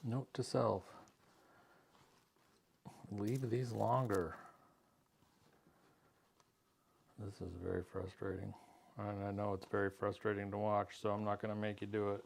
Note to self, leave these longer. This is very frustrating. And I know it's very frustrating to watch, so I'm not going to make you do it.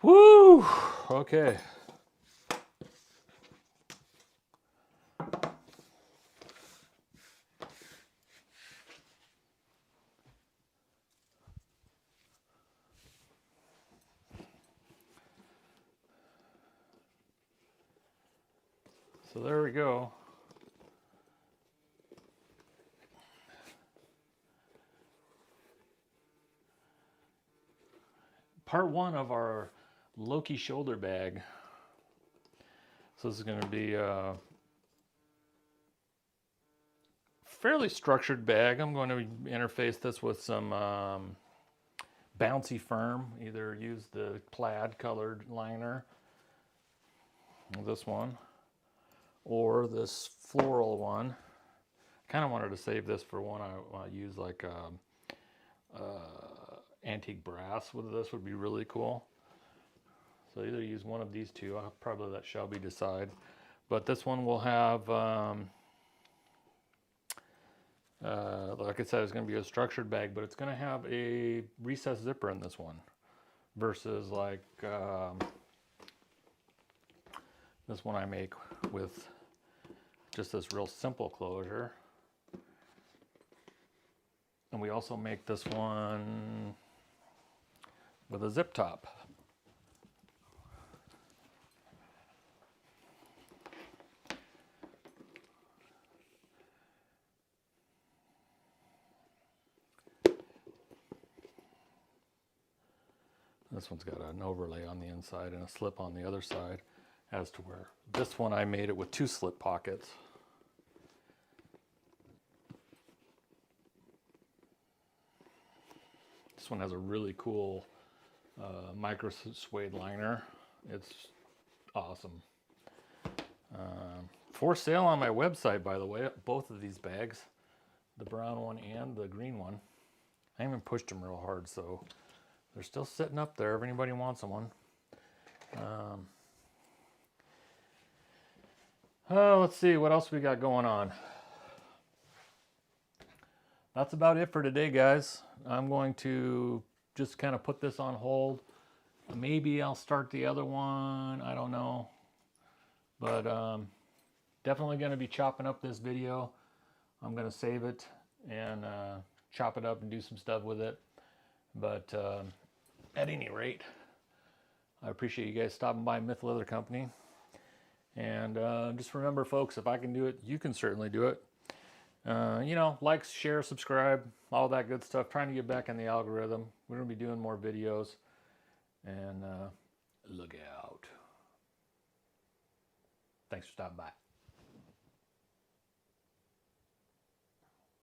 Woo! Okay. So there we go. Part one of our Loki shoulder bag. So this is going to be a fairly structured bag. I'm going to interface this with some bouncy firm. Either use the plaid colored liner, this one, or this floral one. Kind of wanted to save this for one I use like antique brass with this would be really cool. So either use one of these two. I'll probably let Shelby decide. But this one will have, like I said, it's going to be a structured bag, but it's going to have a recessed zipper in this one versus like this one I make with just this real simple closure. And we also make this one with a zip top. This one's got an overlay on the inside and a slip on the other side, as to where this one I made it with 2 slip pockets. This one has a really cool micro suede liner. It's awesome. For sale on my website, by the way, both of these bags, the brown one and the green one. I haven't pushed them real hard, so they're still sitting up there if anybody wants one. Let's see what else we got going on. That's about it for today, guys. I'm going to just kind of put this on hold. Maybe I'll start the other one. I don't know. But definitely going to be chopping up this video. I'm going to save it and chop it up and do some stuff with it. But at any rate, I appreciate you guys stopping by Myth Leather Company. And just remember, folks, if I can do it, you can certainly do it. You know, like, share, subscribe, all that good stuff. Trying to get back in the algorithm. We're going to be doing more videos. And look out. Thanks for stopping by.